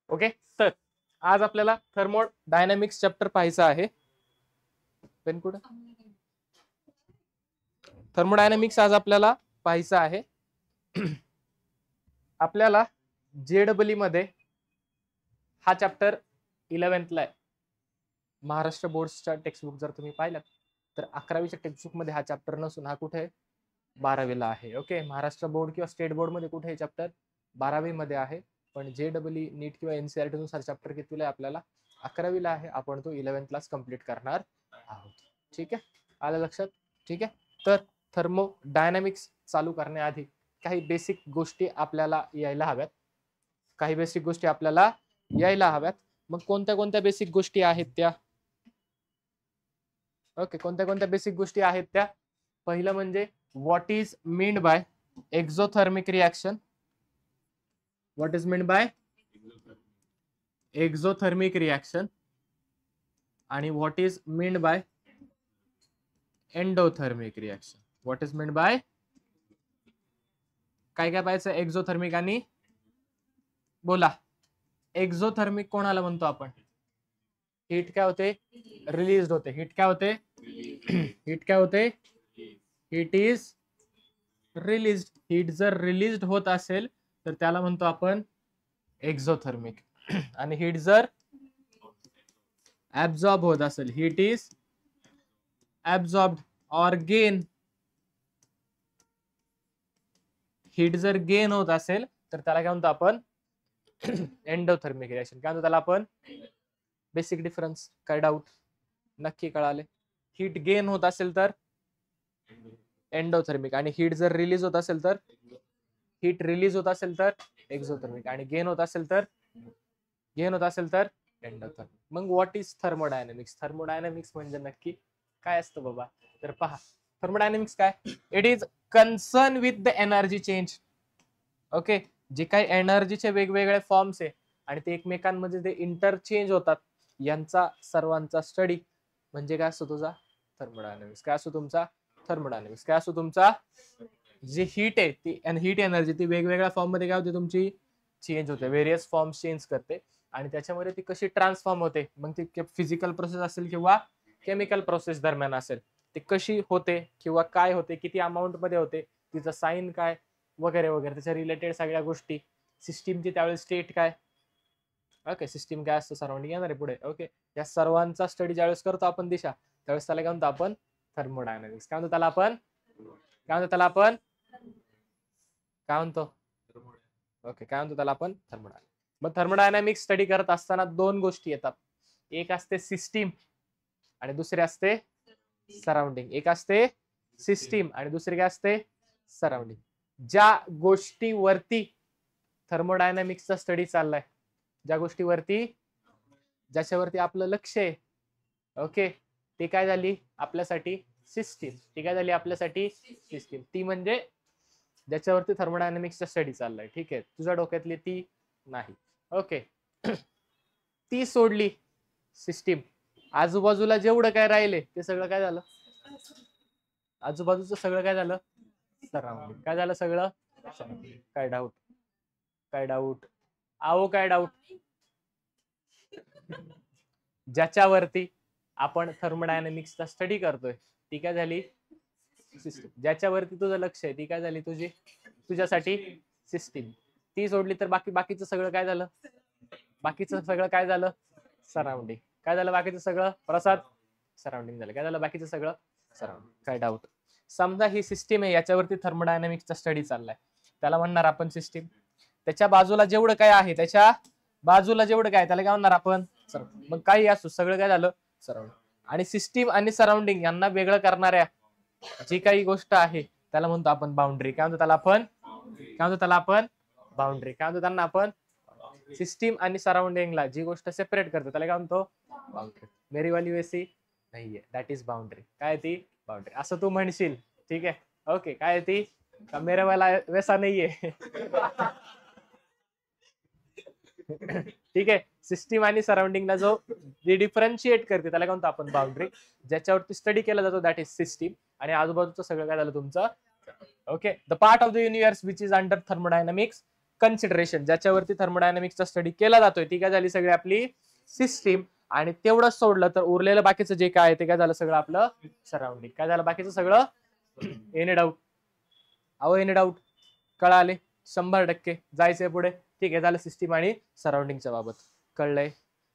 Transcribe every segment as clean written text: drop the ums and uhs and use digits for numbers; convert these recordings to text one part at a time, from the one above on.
Okay, तर आज आपल्याला थर्मोडायनामिक्स चॅप्टर पाहायचं आहे. पेन कुठे? थर्मोडायनामिक्स आज आपल्याला पाहायचं आहे. आपल्याला JEE मध्ये हा चॅप्टर 11th ला आहे. महाराष्ट्र बोर्डच्या टेक्स्टबुक जर तुम्ही पाहिलं तर 11वीच्या टेक्स्टबुक मध्ये हा चॅप्टर नसून हा कुठे आहे? 12वीला आहे. ओके, महाराष्ट्र बोर्ड किंवा स्टेट बोर्ड मध्ये कुठे आहे चॅप्टर? 12वी मध्ये आहे. पण JEE नीट किंवा NCERT नुसार चॅप्टर कितीला आहे? आपल्याला 11वीला आहे. आपण तो 11th लाच कम्प्लीट करणार आहोत. ठीक आहे, आलं लक्षात? ठीक आहे, तर थर्मोडायनामिक्स चालू करण्याआधी काही बेसिक गोष्टी आपल्याला यायला हव्यात. मग कोणत्या कोणत्या बेसिक गोष्टी आहेत त्या? ओके, कोणत्या कोणत्या बेसिक गोष्टी आहेत त्या? पहिलं म्हणजे what is meant by exothermic reaction. What is meant by exothermic reaction आणि what is meant by endothermic reaction. What is meant by काय काय पाहायचं? एक्झोथर्मिक आणि बोला. एक्झोथर्मिक कोणाला म्हणतो आपण? हीट काय होते? रिलीज होते. हीट काय होते? Heat is release. हीट जर रिलीज होत असेल तर त्याला म्हणतो आपण एक्झोथर्मिक. आणि हीट जर ऍब्झॉर्ब होत असेल, heat is absorbed or gain. Heat जर गेन होत असेल तर त्याला काय म्हणतो आपण? Endothermic reaction. काय म्हणतो त्याला आपण? Basic difference. काय डाऊट? नक्की कळाले? हीट गेन होत असेल तर एंडोथर्मिक आणि हीट जर रिलीज होत असेल तर एक्झोथर्मिक आणि गेन होत असेल तर एंडोथर्मिक. मग व्हॉट इज थर्मोडायनामिक्स? थर्मोडायनामिक्स म्हणजे नक्की काय असतं बाबा? तर पहा, थर्मोडायनामिक्स काय? It is concern with the energy change. Okay, जे काही एनर्जीचे वेगवेगळे फॉर्म्स आहे आणि ते एकमेकांमध्ये ते इंटरचेंज होतात, यांचा सर्वांचा स्टडी म्हणजे काय असतो तुझा? थर्मोडायनामिक्स. काय असतो तुमचा? थर्मोडायनामिक्स. काय असतो तुमचा? जी हीट आहे ती हीट एनर्जी ती वेगवेगळ्या फॉर्म मध्ये काय होते? तुमची चेंज होते, व्हेरियस फॉर्म चेंज करते आणि त्याच्यामध्ये ती कशी ट्रान्सफॉर्म होते, मग ती फिजिकल प्रोसेस असेल किंवा केमिकल प्रोसेस दरम्यान असेल, ती कशी होते किंवा काय होते, किती अमाऊंट मध्ये होते, तिचं साइन काय वगैरे वगैरे, त्याच्या रिलेटेड सगळ्या गोष्टी. सिस्टीमची त्यावेळेस स्टेट काय, ओके, सिस्टीम काय असतं सराउंडिंग येणार आहे पुढे. ओके, या सर्वांचा स्टडी ज्यावेळेस करतो आपण दिशा, त्यावेळेस त्याला काय म्हणतो आपण? थर्मोडायनामिक्स. काय म्हणतो त्याला आपण? ओके, काय म्हणतो त्याला आपण? थर्मोडायनामिक्स. मग थर्मोडायनामिक्स स्टडी करत असताना दोन गोष्टी येतात. एक असते सिस्टीम आणि दुसरी असते सराउंडिंग. एक असते सिस्टीम आणि दुसरी काय असते? सराउंडिंग. ज्या गोष्टीवरती थर्मोडायनामिक्सचा स्टडी चाललाय, ज्याच्यावरती आपलं लक्ष आहे, ओके, ती काय झाली आपल्यासाठी? सिस्टीम. ती काय झाली आपल्यासाठी? सिस्टीम. ती म्हणजे ज्याच्यावरती थर्मोडायनामिक्सचा स्टडी चाललाय. ठीक आहे, तुझ्या डोक्यातली ती नाही. ओके, ती सोडली सिस्टीम, आजूबाजूला जेवढं काय राहिले ते सगळं काय झालं? आजूबाजूचं सगळं काय झालं? सराउंडिंग. काय झालं सगळं? काय डाऊट? काय डाऊट? ज्याच्यावरती आपण थर्मोडायनामिक्सचा स्टडी करतोय ती काय झाली? सिस्टीम. ज्याच्यावरती तुझं लक्ष आहे ती काय झाली? तुझ्यासाठी सिस्टीम. ती सोडली तर बाकीचं सगळं काय झालं? सराउंडिंग. काय झालं बाकीचं सगळं? प्रसाद, सराउंडिंग झालं. काय झालं बाकीचं सगळं? सराउंडिंग. काय डाऊट? समजा ही सिस्टीम आहे, याच्यावरती थर्मोडायनामिक्सचा स्टडी चाललाय, त्याला म्हणणार आपण सिस्टीम. त्याच्या बाजूला जेवढं काय आहे त्याला काय म्हणणार आपण? सराउंडिंग. मग काही असो, सगळं काय झालं? सराउंडिंग. आणि सिस्टीम आणि सराउंडिंग यांना वेगळं करणाऱ्या जी काही गोष्ट आहे त्याला म्हणतो आपण बाउंड्री. काय म्हणतो त्याला आपण? बाउंड्री. काय म्हणतो त्यांना आपण? सिस्टीम आणि सराउंडिंगला जी गोष्ट सेपरेट करते त्याला काय म्हणतो? बाउंड्री. मेरी वाली वैसी नाहीये, दॅट इज बाउंड्री. काय ती? बाउंड्री. असं तू म्हणशील, ठीक आहे. ओके, काय ती? का मेरे वाला वैसा नाहीये. ठीक आहे, सिस्टीम आणि सराउंडिंगला जो डिफरन्शिएट करते त्याला काय म्हणतो आपण? बाउंड्री. ज्याच्यावरती स्टडी केला जातो दॅट इज सिस्टीम. आणि आजूबाजूचं सगळं काय झालं तुमचं? Okay, the part of the universe which is under thermodynamics consideration, ज्याच्यावरती थर्मोडायनामिक्सचा स्टडी केला जातोय ती काय झाली सगळी आपली सिस्टीम. आणि तेवढंच सोडलं तर उरलेलं बाकीचं जे काय आहे ते काय झालं सगळं आपलं सराउंडिंग. काय झालं बाकीचं सगळं? Any doubt? अहो एनी डाऊट? कळाले? 100% जायचंय पुढे. ठीक आहे, झालं सिस्टीम आणि सराउंडिंगच्या बाबत. कळलंय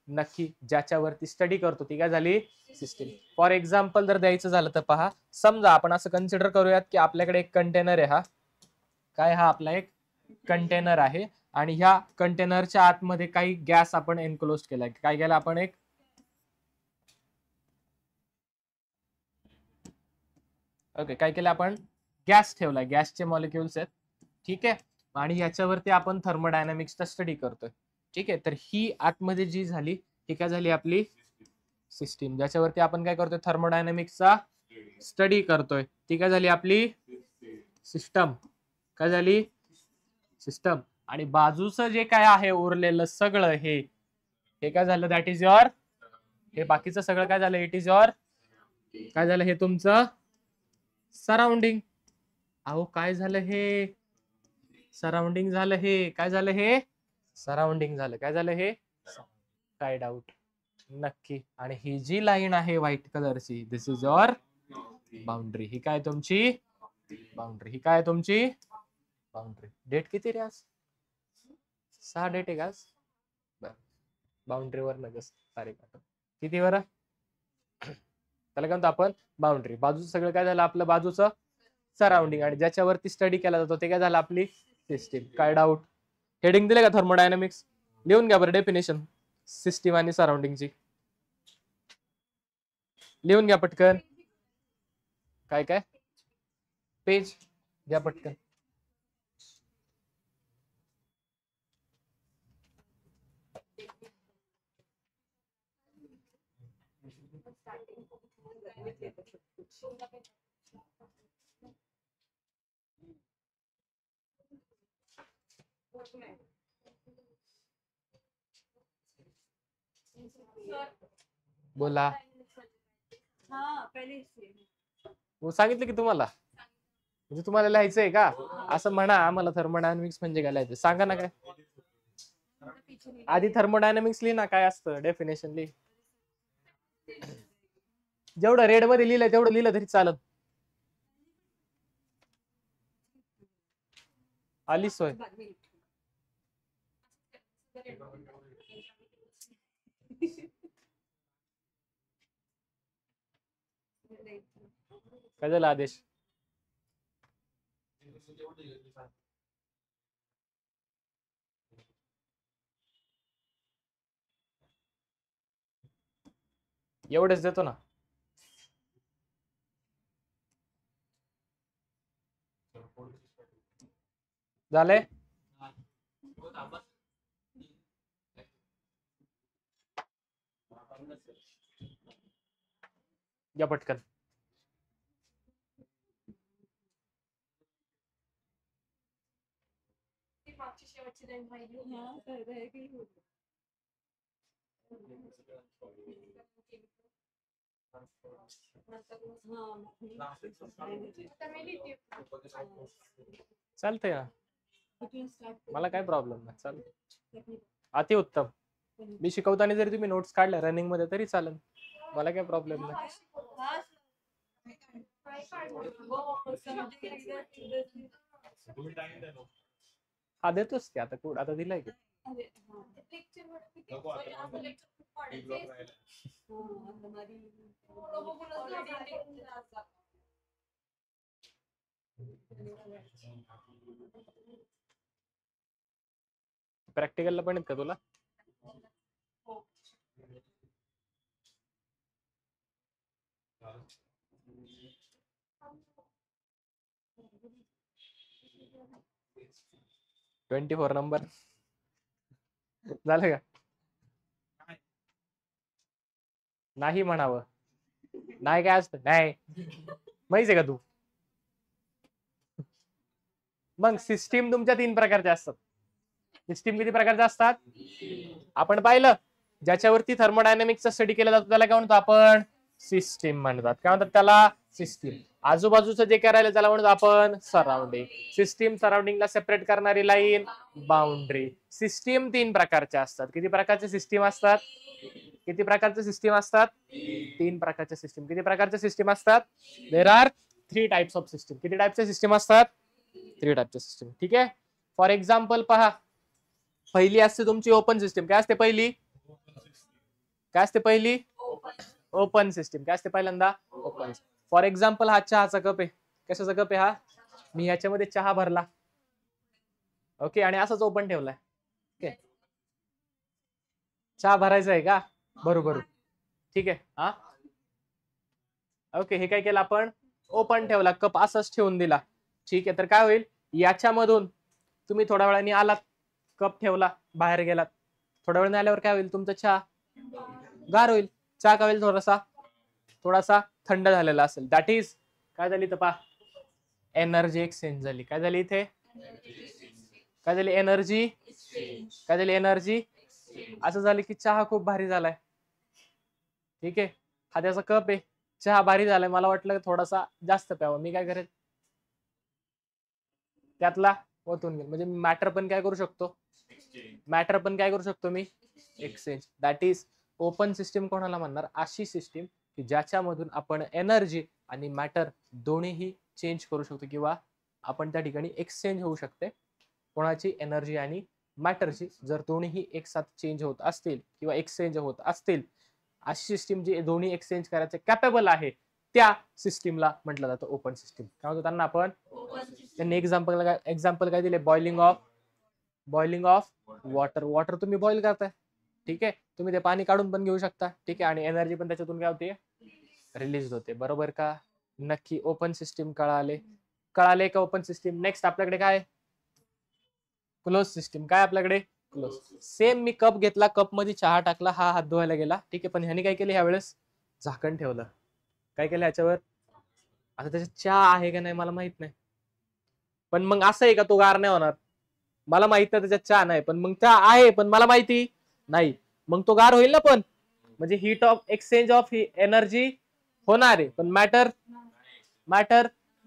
नक्की? ज्याच्यावरती स्टडी करतो ती काय झाली सिस्टीम. फॉर एक्झाम्पल जर द्यायचं झालं तर पहा, समजा आपण असं कन्सिडर करूयात की आपल्याकडे एक कंटेनर आहे. हा काय? हा आपला एक कंटेनर आहे आणि ह्या कंटेनरच्या आतमध्ये काही गॅस आपण एनक्लोज केलाय. काय केलं आपण? एक ओके, काय केलं आपण? गॅस ठेवलाय, गॅसचे मॉलिक्युल्स आहेत. ठीक आहे, आणि याच्यावरती आपण थर्मोडायनामिक्सचा स्टडी करतोय. ठीक आहे, तर ही आतमध्ये जी झाली ती काय झाली आपली सिस्टीम, ज्याच्यावरती आपण काय करतोय थर्मोडायनामिक्सचा स्टडी करतोय. ती काय झाली आपली सिस्टम. काय झाली? सिस्टम. आणि बाजूचं जे काय आहे उरलेलं सगळं हे काय झालं? दॅट इज युअर, हे बाकीचं सगळं काय झालं? इट इज युअर काय झालं? हे तुमचं सराउंडिंग. अहो काय झालं? हे सराउंडिंग झालं. हे काय झालं? हे सराउंडिंग झालं. काय झालं? हे काय डाऊट? नक्की. आणि ही जी लाईन आहे व्हाईट कलरची, दिस इज युअर बाउंड्री. ही काय तुमची बाउंड्री. ही काय तुमची बाउंड्री. डेट किती रे आज? 6 डेट आहे का आज? बाउंड्रीवर नगस तारीख किती वर? त्याला काय म्हणतो आपण? बाउंड्री. बाजूचं सगळं काय झालं आपलं? बाजूचं सराउंडिंग. आणि ज्याच्यावरती स्टडी केला जातो ते काय झालं? आपली सिस्टीम. काय डाऊट? हेडिंग दिले का थर्मोडायनामिक्स? लिहून घ्या बरं डेफिनेशन सिस्टीम आणि सराउंडिंगची. लिहून घ्या पटकन. काय काय पेज घ्या पटकन. बोला. सांगितलं की तुम्हाला, म्हणजे तुम्हाला लिहायचंय का? असं म्हणा आम्हाला थर्मोडायनामिक्स म्हणजे काय लिहायचं सांगा ना. काय आधी थर्मोडायनामिक्स लिही ना, काय असतं डेफिनेशन लिही. जेवढं रेड मध्ये लिहिलंय तेवढं लिहिलं तरी चालत. आली सोय. काय झालं आदेश? एवढेच देतो ना. झालंय? या पटकन. चालतंय ना, मला काय प्रॉब्लेम नाही. चालतं, अतिउत्तम. मी शिकवताना जरी तुम्ही नोट्स काढल्या रनिंग मध्ये तरी चालेल, मला काय प्रॉब्लेम नाही. हा देतोच की, आता कोड आता दिलाय की. प्रॅक्टिकलला पण आहेत का तुला? $24 नंबर झालं का? नाही म्हणावं. नाही काय असतं? नाही माहिती आहे का तू? मग सिस्टीम तुमच्या 3 प्रकारच्या असतात. सिस्टीम किती प्रकारच्या असतात आपण पाहिलं? ज्याच्यावरती थर्मोडायनामिक्सचा स्टडी केला जातो त्याला काय म्हणतो आपण? सिस्टीम म्हणतात. काय म्हणतात त्याला? सिस्टीम. आजूबाजूचं जे काय राहिलं त्याला म्हणतो आपण सराउंडिंग. सिस्टीम सराउंडिंगला सेपरेट करणारी लाईन बाउंड्री. सिस्टीम 3 प्रकारच्या असतात. किती प्रकारचे सिस्टीम असतात? किती प्रकारचे सिस्टीम असतात? 3 प्रकारचे सिस्टीम. किती प्रकारचे सिस्टीम असतात? There are 3 types of system. किती टाइपचे सिस्टीम असतात? 3 टाइपचे सिस्टीम. ठीक आहे. फॉर एक्झाम्पल पहा, पहिली असते तुमची ओपन सिस्टीम. काय असते पहिली? काय असते पहिली? Open system. काय असते पहिल्यांदा? ओपन. फॉर एक्झाम्पल हा चहाचा कप आहे. कशाचा कप आहे हा? मी ह्याच्यामध्ये चहा भरला, ओके, आणि असाच ओपन ठेवलाय. ओके, चहा भरायचा आहे का? बरोबर, ठीक आहे. हा, ओके, हे काय केलं आपण? ओपन ठेवला, कप असाच ठेवून दिला. ठीक आहे, तर काय होईल? याच्यामधून तुम्ही थोड्या वेळाने आलात, कप ठेवला, बाहेर गेलात, थोड्या वेळाने आल्यावर काय होईल? तुमचा चहा गार होईल. चहा काय होईल? थोडासा थंड झालेला असेल. दॅट इज काय झाली तर पहा, एनर्जी एक्सचेंज झाली. काय झाली इथे? काय झाली? एनर्जी. काय झाली? एनर्जी. असं झालं की चहा खूप भारी झालाय. ठीक आहे, हा त्याचा कप आहे, चहा भारी झालाय, मला वाटलं थोडासा जास्त प्यावं. मी काय करेल? त्यातला ओतून घेईल. म्हणजे मॅटर पण काय करू शकतो? मॅटर पण काय करू शकतो मी? Exchange. That is open system कोणाला म्हणणार? अशी सिस्टीम की ज्याच्यामधून आपण एनर्जी आणि मॅटर दोन्हीही चेंज करू शकतो, किंवा आपण त्या ठिकाणी एक्सचेंज होऊ शकते. कोणाची? एनर्जी आणि मॅटरची. जर दोन्हीही एक साथ चेंज होत असतील किंवा एक्सचेंज होत असतील, अशी सिस्टीम जी दोन्ही एक्सचेंज करायचे कॅपेबल आहे, त्या सिस्टीमला म्हटलं जातं ओपन सिस्टीम. काय म्हणतो त्यांना आपण? त्यांनी एक्झाम्पल काय दिले? Boiling of water. वॉटर तुम्ही बॉईल करताय, ठीक आहे, तुम्ही ते पाणी काढून पण घेऊ शकता, ठीक आहे, आणि एनर्जी पण त्याच्यातून काय होते? रिलीज होते. बरोबर का? नक्की. ओपन सिस्टीम कळाले का? Open system. नेक्स्ट आपल्याकडे काय? Close system. काय आपल्याकडे? क्लोज. सेम मी कप घेतला, कप मध्ये चहा टाकला, हा हात धुवायला गेला, ठीक आहे, पण ह्याने काय केलं? ह्यावेळेस झाकण ठेवलं. काय केलं ह्याच्यावर? आता त्याच्यात चहा आहे का नाही मला माहित नाही, पण मग असं आहे का तो गार नाही होणार? मला माहित नाही त्याच्यात चहा नाही, पण मग चहा आहे, पण मला माहिती नाही, मग तो गार होईल ना. पण म्हणजे heat of exchange of energy होणार आहे, पण मॅटर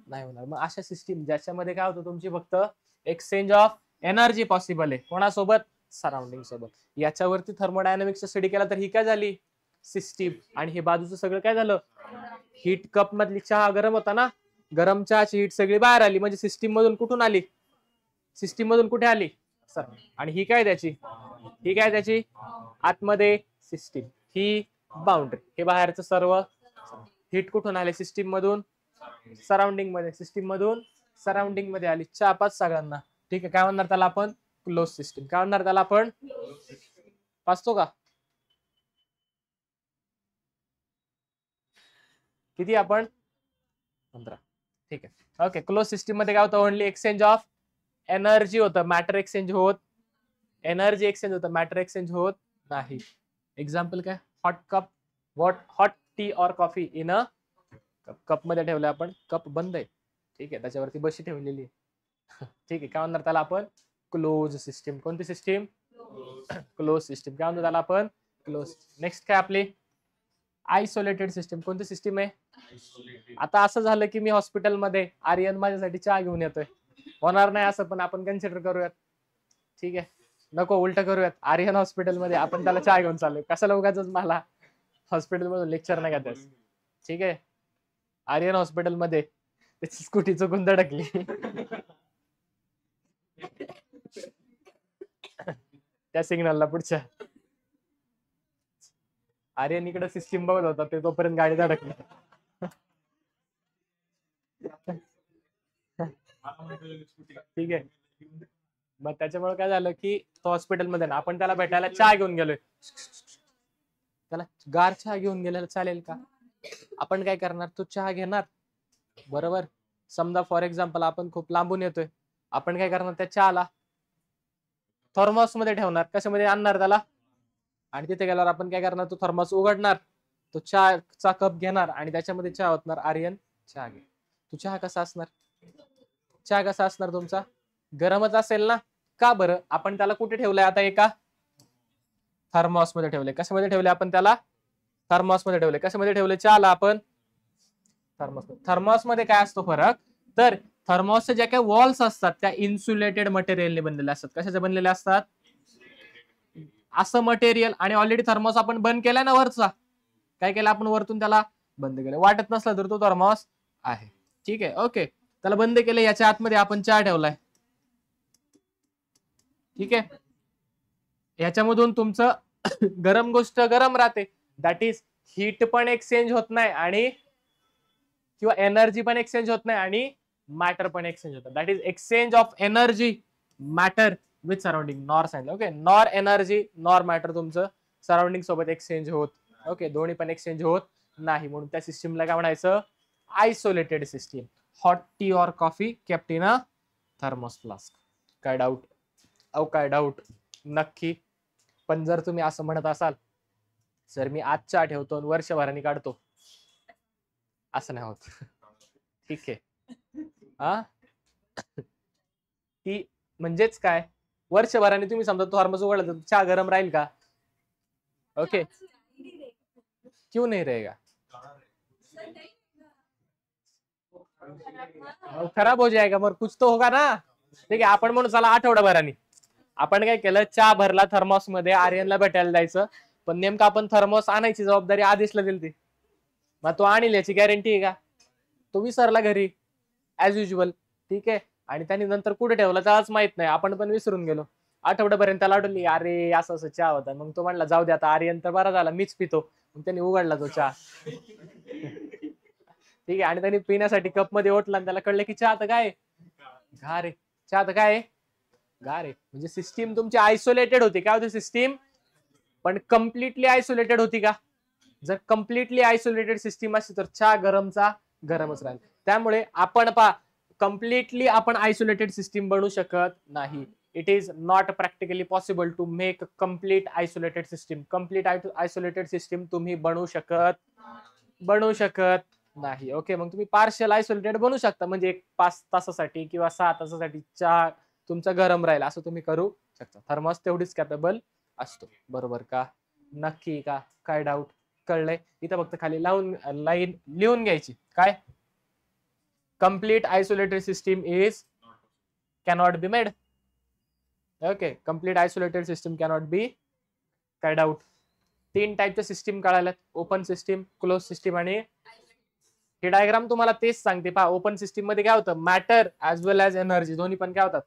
नाही होणार. मग अशा सिस्टीम ज्याच्यामध्ये काय होतं? तुमची फक्त एक्सचेंज ऑफ एनर्जी पॉसिबल आहे. कोणासोबत? सराउंडिंग सोबत. याच्यावरती थर्मोडायनामिक्सचा स्टडी केला तर ही काय झाली? सिस्टीम. आणि हे बाजूचं सगळं काय झालं? हीट. कप मधली चहा गरम होता ना, गरम चहाची हीट सगळी बाहेर आली, म्हणजे सिस्टीम मधून कुठून आली? सिस्टीम मधून कुठे आली? सर. आणि ही काय त्याची? आतमध्ये सिस्टीम, ही बाउंड्री. हे बाहेरचं सर्व हीट कुठून आले? सिस्टीम मधून सराउंडिंग मध्ये. सिस्टीम मधून सराउंडिंग मध्ये आली. चहा पाच सगळ्यांना, ठीक आहे. काय म्हणणार त्याला आपण? Close system. काय म्हणणार त्याला आपण? पाचतो का? किती आपण? 15. ठीक आहे, ओके. क्लोज सिस्टीम मध्ये काय होतं? ओनली एक्सचेंज ऑफ एनर्जी होतं, मॅटर एक्सचेंज होत. एनर्जी एक्सचेंज होतं, मॅटर एक्सचेंज होत नाही. एक्झाम्पल काय? Hot cup. हॉट टी और coffee in a cup. Cup मध्ये ठेवलं आपण, कप बंद आहे, ठीक आहे, त्याच्यावरती बशी ठेवलेली आहे. ठीक आहे. काय म्हणणार त्याला आपण? Close system. कोणती सिस्टीम? Close system. काय म्हणतो त्याला आपण? क्लोज. नेक्स्ट काय आपली? Isolated system. कोणती सिस्टीम आहे? आता असं झालं की मी हॉस्पिटलमध्ये, आर्यन माझ्यासाठी चहा घेऊन येतोय, होणार नाही असं, पण आपण कन्सिडर करूयात, ठीक आहे. नको, उलट करूयात. आर्यन हॉस्पिटलमध्ये, आपण त्याला चहा घेऊन चाललोय. कशाला उगाच मला हॉस्पिटल मधून लेक्चर नाही का? ठीक आहे. आर्यन हॉस्पिटलमध्ये त्याची स्कूटी चुकून धडकली. त्या सिग्नलला पुढच्या आर्यन इकडे सिस्टीम बघत होता, ते तोपर्यंत गाडी धडकली. ठीक आहे. मग त्याच्यामुळे काय झालं की तो हॉस्पिटलमध्ये ना, आपण त्याला भेटायला चहा घेऊन गेलोय, त्याला गार चहा घेऊन गेलेला चालेल का? आपण काय करणार? तो चहा घेणार, बरोबर. समजा फॉर एक्झाम्पल आपण खूप लांबून येतोय, आपण काय करणार? त्या चहाला थर्मॉस मध्ये ठेवणार. कशामध्ये आणणार त्याला? आणि तिथे गेल्यावर आपण काय करणार? तो थर्मॉस उघडणार, तो चहाचा कप घेणार आणि त्याच्यामध्ये चहा ओतणार. आर्यन चहा घे. तू चहा कसा असणार? चहा कसा असणार तुमचा? गरमच असेल ना. का बरं? आपण त्याला कुठे ठेवलंय आता? एका थर्मॉस मध्ये ठेवलंय. कशामध्ये ठेवलंय आपण त्याला? थर्मॉस मध्ये ठेवलंय. कशामध्ये ठेवलंय चहाला आपण? थर्मॉस मध्ये काय असतो फरक, तर थर्मॉसच्या ज्या काही वॉल्स असतात त्या इन्सुलेटेड मटेरियलने बनलेल्या असतात. कशाचे बनलेल्या असतात? असं मटेरियल. आणि ऑलरेडी थर्मॉस आपण बंद केलाय ना वरचा, काय केलं आपण वरतून त्याला बंद केलं. वाटत नसलं तर तो थर्मॉस आहे. ठीक आहे, ओके. त्याला बंद केलं. याच्या आतमध्ये आपण चहा ठेवलाय. ठीक आहे, याच्यामधून तुमचं गरम गोष्ट गरम राहते. दॅट इज हीट पण एक्सचेंज होत नाही आणि किंवा एनर्जी पण एक्सचेंज होत नाही आणि मॅटर पण एक्सचेंज होतं. That is exchange of energy matter with surrounding. Nor सांगितलं. Okay, nor energy nor matter तुमचं सराउंडिंग सोबत एक्सचेंज होत. ओके, दोन्ही पण एक्सचेंज होत नाही. म्हणून त्या सिस्टीमला काय म्हणायचं? Isolated system. Hot T or coffee kept in a thermos flask. काय डाऊट? काय डाऊट? नक्की. पण जर तुम्ही असं म्हणत असाल, सर मी आज चहा ठेवतो आणि वर्षभराने काढतो, असं नाही होत. ठीक आहे, हा ती म्हणजेच काय, वर्षभराने तुम्ही समजा तो थर्मोस उघडला तर चहा गरम राहील का? ओके, क्यों नहीं रहेगा? खराब हो जाएगा, मग कुछ तो होगा ना. ठीक आहे, आपण म्हणून चला आठवडाभराने आपण काय केलं, चहा भरला थर्मॉस मध्ये, आर्यनला भेटायला जायचं. पण नेमकं आपण थर्मॉस आणायची जबाबदारी आदेशला दिली. मग तो आणील याची गॅरंटी आहे का? तो विसरला घरी ऍज युजल. ठीक आहे, आणि त्यांनी नंतर कुठे ठेवला त्यालाच माहित नाही, आपण पण विसरून गेलो. आठवड्यापर्यंत त्याला आठवली, अरे असं असं चहा होता. मग तो म्हणला जाऊ दे आता, आर्यन तर बरा झाला, मीच पितो. मग त्यांनी उघडला तो चहा. ठीक आहे, आणि त्यांनी पिण्यासाठी कप मध्ये ओतला आणि त्याला कळलं की चहा तर काय घार आहे. चहा तर काय गार आहे. म्हणजे सिस्टीम तुमची आयसोलेटेड होती. काय होती सिस्टीम? पण कम्प्लिटली आयसोलेटेड होती का? जर कम्प्लिटली आयसोलेटेड सिस्टीम असती तर चहा गरमचा गरमच राहील. त्यामुळे आपण कम्प्लिटली आपण आयसोलेटेड सिस्टीम बनवू शकत नाही. It is not practically possible to make complete isolated system. Complete isolated system तुम्ही बनवू शकत नाही. ओके, मग तुम्ही पार्शियल आयसोलेटेड बनवू शकता. म्हणजे 5 तासासाठी किंवा 6 तासासाठी चहा तुमचा गरम राहील असं तुम्ही करू शकता. थर्मॉस तेवढीच कॅपेबल असतो. बरोबर का? नक्की का? काय डाऊट? कळलंय? इथं फक्त खाली लाईन लिहून घ्यायची. काय? Complete isolated system is cannot be made. Okay, complete isolated system cannot be. काय डाऊट? 3 टाईपच्या सिस्टीम कळाल्यात, ओपन सिस्टीम, क्लोज सिस्टीम आणि ही डायग्राम तुम्हाला तेच सांगते. पहा, ओपन सिस्टीम मध्ये काय होतं, मॅटर ऍज वेल एज एनर्जी दोन्ही पण काय होतात,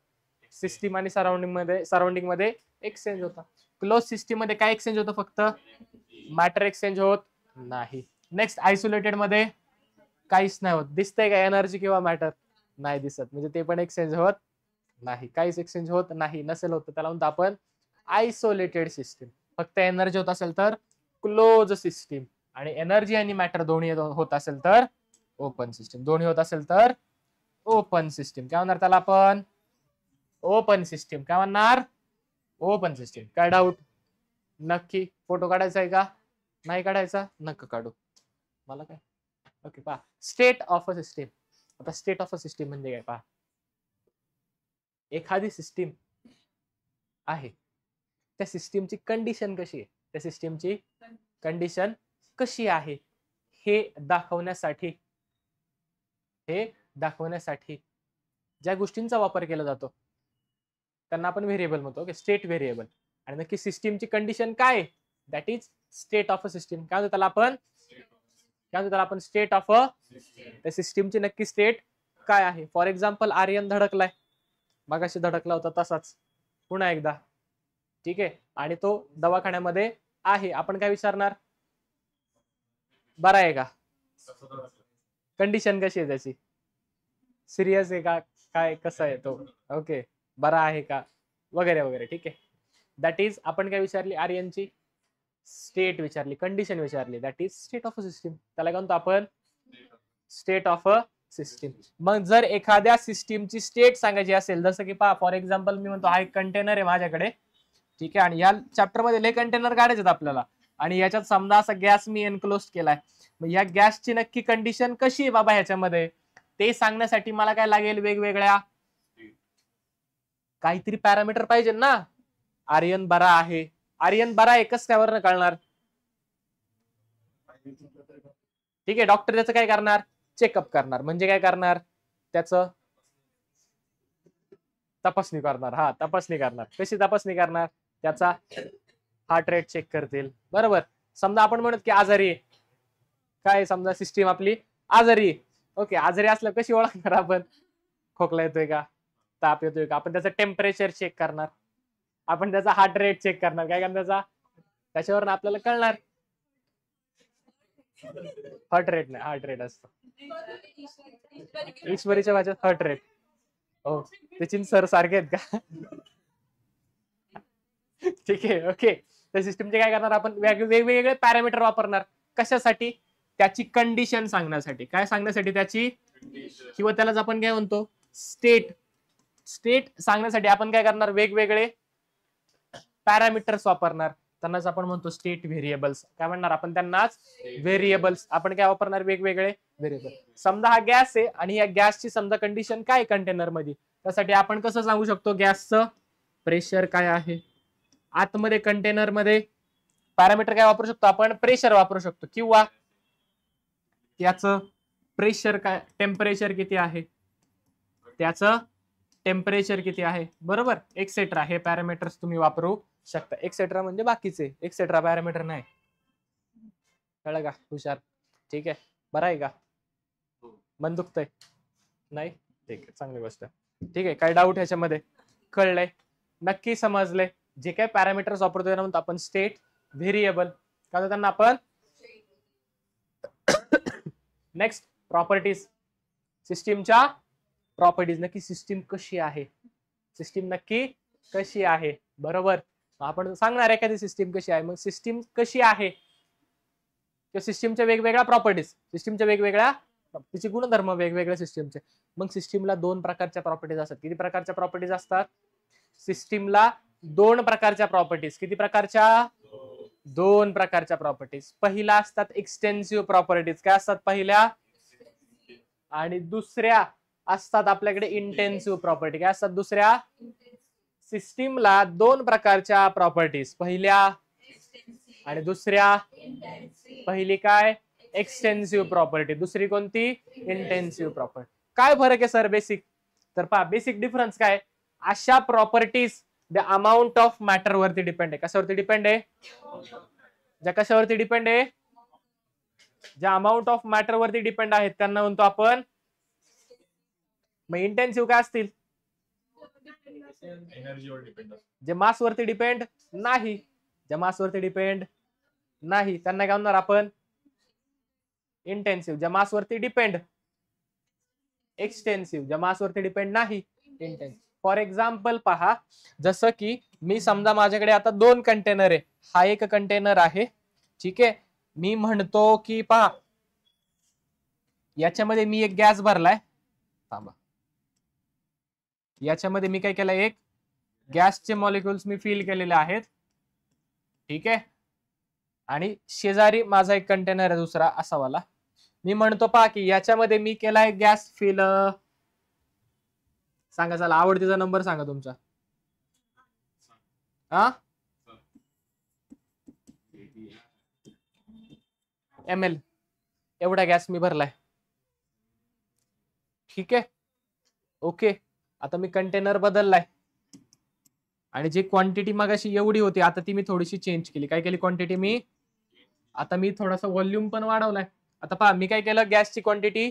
सिस्टीम आणि सराउंडिंग मध्ये एक्सचेंज होता. क्लोज सिस्टीम मध्ये काय एक्सचेंज होतं, फक्त मॅटर एक्सचेंज होत नाही. नेक्स्ट, आयसोलेटेड मध्ये काहीच नाही होत. दिसतंय का एनर्जी किंवा मॅटर? नाही दिसत, म्हणजे ते पण एक्सचेंज होत नाही. काहीच एक्सचेंज होत नाही. नसेल होत त्याला म्हणतो आपण आयसोलेटेड सिस्टीम. फक्त एनर्जी होत असेल तर क्लोज सिस्टीम, आणि एनर्जी आणि मॅटर दोन्ही होत असेल तर ओपन सिस्टीम. दोन्ही होत असेल तर ओपन सिस्टीम. काय म्हणणार त्याला आपण? Open system. काय म्हणणार? Open system. काय डाऊट? नक्की. फोटो काढायचा आहे का? नाही काढायचा? नक्की काढू, मला काय. ओके, पहा, स्टेट ऑफ अ सिस्टीम. आता स्टेट ऑफ अ सिस्टीम म्हणजे काय? पहा, एखादी सिस्टीम आहे, त्या सिस्टीमची कंडिशन कशी आहे, त्या सिस्टीमची कंडिशन कशी आहे हे दाखवण्यासाठी ज्या गोष्टींचा वापर केला जातो त्यांना आपण व्हेरिएबल म्हणतो. Okay, state variable. आणि नक्की सिस्टीमची कंडिशन काय, that is state of a system. काय म्हणतो त्याला आपण स्टेट ऑफ अ. त्या सिस्टीमची नक्की स्टेट काय आहे. फॉर एक्झाम्पल, आर्यन धडकलाय, मगाशी धडकला होता तसाच पुन्हा एकदा. ठीक आहे, आणि तो दवाखान्यामध्ये आहे. आपण काय विचारणार? बरा आहे का? कंडिशन कशी आहे त्याची? सिरियस आहे का? काय कसं आहे तो? ओके, बरा आहे का? वगैरे वगैरे. ठीक आहे, दॅट इज आपण काय विचारली? आर्यनची स्टेट विचारली, कंडिशन विचारली. That is state of a system. त्याला काय म्हणतो आपण? State of a system. मग जर एखाद्या सिस्टीमची स्टेट सांगायची असेल, जसं की पहा, फॉर एक्झाम्पल मी म्हणतो हा एक कंटेनर आहे माझ्याकडे. ठीक आहे, आणि या चॅप्टर मध्ये लय कंटेनर काढायचे आपल्याला, आणि याच्यात समजा असा गॅस मी एनक्लोज केलाय. मग या गॅसची नक्की कंडिशन कशी आहे बाबा ह्याच्यामध्ये, ते सांगण्यासाठी मला काय लागेल? वेगवेगळ्या काहीतरी पॅरामीटर पाहिजे ना. आर्यन बरा आहे. आर्यन बरा आहे कसं त्यावरनं कळणार? ठीक आहे, डॉक्टर त्याचं काय करणार? चेकअप करणार. म्हणजे काय करणार, त्याचं तपासणी करणार. हा, तपासणी करणार. कशी तपासणी करणार, त्याचा हार्ट रेट चेक करतील. बरोबर. समजा आपण म्हणत की आजारी आहे, काय समजा सिस्टीम आपली आजारी आहे. ओके, आजारी असलं कशी ओळखणार आपण, खोकला येतोय का, ताप येतोय का, आपण त्याचं टेम्परेचर चेक करणार, आपण त्याचा हार्ट रेट चेक करणार. काय करणार, त्याचा त्याच्यावर आपल्याला कळणार. हार्ट रेट नाही, हार्ट रेट असतं ईश्वरीच्या भाषेत हार्ट रेट. हो, सचिन सर सारखे आहेत का? ठीक आहे. ओके, त्या सिस्टीमचे काय करणार आपण, वेगवेगळे पॅरामीटर वापरणार. कशासाठी, त्याची कंडिशन सांगण्यासाठी. काय सांगण्यासाठी, त्याची, किंवा त्यालाच आपण काय म्हणतो, स्टेट. स्टेट सांगण्यासाठी आपण काय करणार, वेगवेगळे पॅरामीटर्स वापरणार. त्यांनाच आपण म्हणतो स्टेट व्हेरिएबल्स. काय म्हणणार आपण, त्यांनाच व्हेरिएबल्स. आपण काय वापरणार, वेगवेगळे व्हेरिएबल. समजा हा गॅस आहे आणि या गॅसची समजा कंडिशन काय कंटेनर मध्ये, त्यासाठी आपण कसं सांगू शकतो, गॅसचं प्रेशर काय आहे. आतमध्ये कंटेनर मध्ये पॅरामीटर काय वापरू शकतो आपण, प्रेशर वापरू शकतो, किंवा त्याचं प्रेशर काय, टेम्परेचर किती आहे, त्याचं टेम्परेचर किती आहे. बरोबर, एक्सेट्रा. हे पॅरामीटर्स तुम्ही वापरू शकता. एक्सेट्रा म्हणजे बाकीचे, एक्सेट्रा पॅरामीटर नाही. कळलं का, हुशार. ठीक आहे, बरं आहे का, मन दुखतंय नाही, ठीक आहे, चांगली गोष्ट. ठीक आहे, काय डाऊट ह्याच्यामध्ये, कळलंय, नक्की समजलंय. जे काही पॅरामीटर्स वापरतो त्यांना म्हणतो आपण स्टेट व्हेरिएबल. का तर त्यांना आपण नेक्स्ट प्रॉपर्टीज, सिस्टीमच्या प्रॉपर्टीज. नक्की सिस्टीम कशी आहे, सिस्टीम नक्की कशी आहे. बरोबर, आपण सांगणार एखादी सिस्टीम कशी आहे. मग सिस्टीम कशी आहे, सिस्टीमच्या वेगवेगळ्या प्रॉपर्टीज, सिस्टीमच्या वेगवेगळ्या तिचे गुणधर्म वेगवेगळ्या सिस्टीमचे. मग सिस्टीमला दोन प्रकारच्या प्रॉपर्टीज असतात. किती प्रकारच्या प्रॉपर्टीज असतात सिस्टीमला, दोन प्रकारच्या प्रॉपर्टीज. किती प्रकारच्या, दोन प्रकारच्या प्रॉपर्टीज. पहिला असतात एक्सटेन्सिव्ह प्रॉपर्टीज. काय असतात पहिल्या, आणि दुसऱ्या असतात आपल्याकडे इंटेन्सिव्ह प्रॉपर्टी. काय असतात दुसऱ्या, सिस्टीमला दोन प्रकारच्या प्रॉपर्टीज, पहिल्या आणि दुसऱ्या. पहिली काय, एक्सटेन्सिव्ह प्रॉपर्टी, दुसरी कोणती, इंटेन्सिव्ह प्रॉपर्टी. काय फरक आहे सर बेसिक, तर पहा बेसिक डिफरन्स काय, अशा properties the amount of matter वरती डिपेंड आहे. कशावरती डिपेंड आहे, ज्या कशावरती डिपेंड आहे, ज्या अमाऊंट ऑफ मॅटर वरती डिपेंड आहेत त्यांना म्हणतो आपण. मग इंटेन्सिव्ह काय असतील, एनर्जीवर डिपेंड असतो. जे मास वरती डिपेंड नाही, ज्या मास वरती डिपेंड नाही त्यांना काय म्हणणार आपण, इंटेन्सिव्ह. ज्या मास वरती डिपेंड, एक्सटेन्सिव्ह. ज्या मास वरती डिपेंड नाही, इंटेन्सिव्ह. फॉर एक्झाम्पल पहा, जसं की मी समजा माझ्याकडे आता दोन कंटेनर आहे. हा एक कंटेनर आहे, ठीक आहे. मी म्हणतो की पहा, याच्यामध्ये मी एक गॅस भरलाय. थांबा, याच्यामध्ये मी काय केलं, एक गॅसचे मॉलिक्युल्स मी फिल केलेले आहेत, ठीक आहे. आणि शेजारी माझा एक कंटेनर आहे दुसरा असा वाला. मी म्हणतो पहा की याच्यामध्ये मी केलाय गॅस फिल. सांगा चला, आवडतीचा नंबर सांगा तुमचा. हा, ml एवढा गॅस मी भरलाय, ठीक आहे. ओके, आता मी कंटेनर बदललाय आणि जी क्वांटिटी मगाशी एवढी होती आता ती मी थोडीशी चेंज केली. काय केली क्वांटिटी मी, आता मी थोडासा व्हॉल्यूम पण वाढवलाय. आता पहा मी काय केलं, गॅसची क्वांटिटी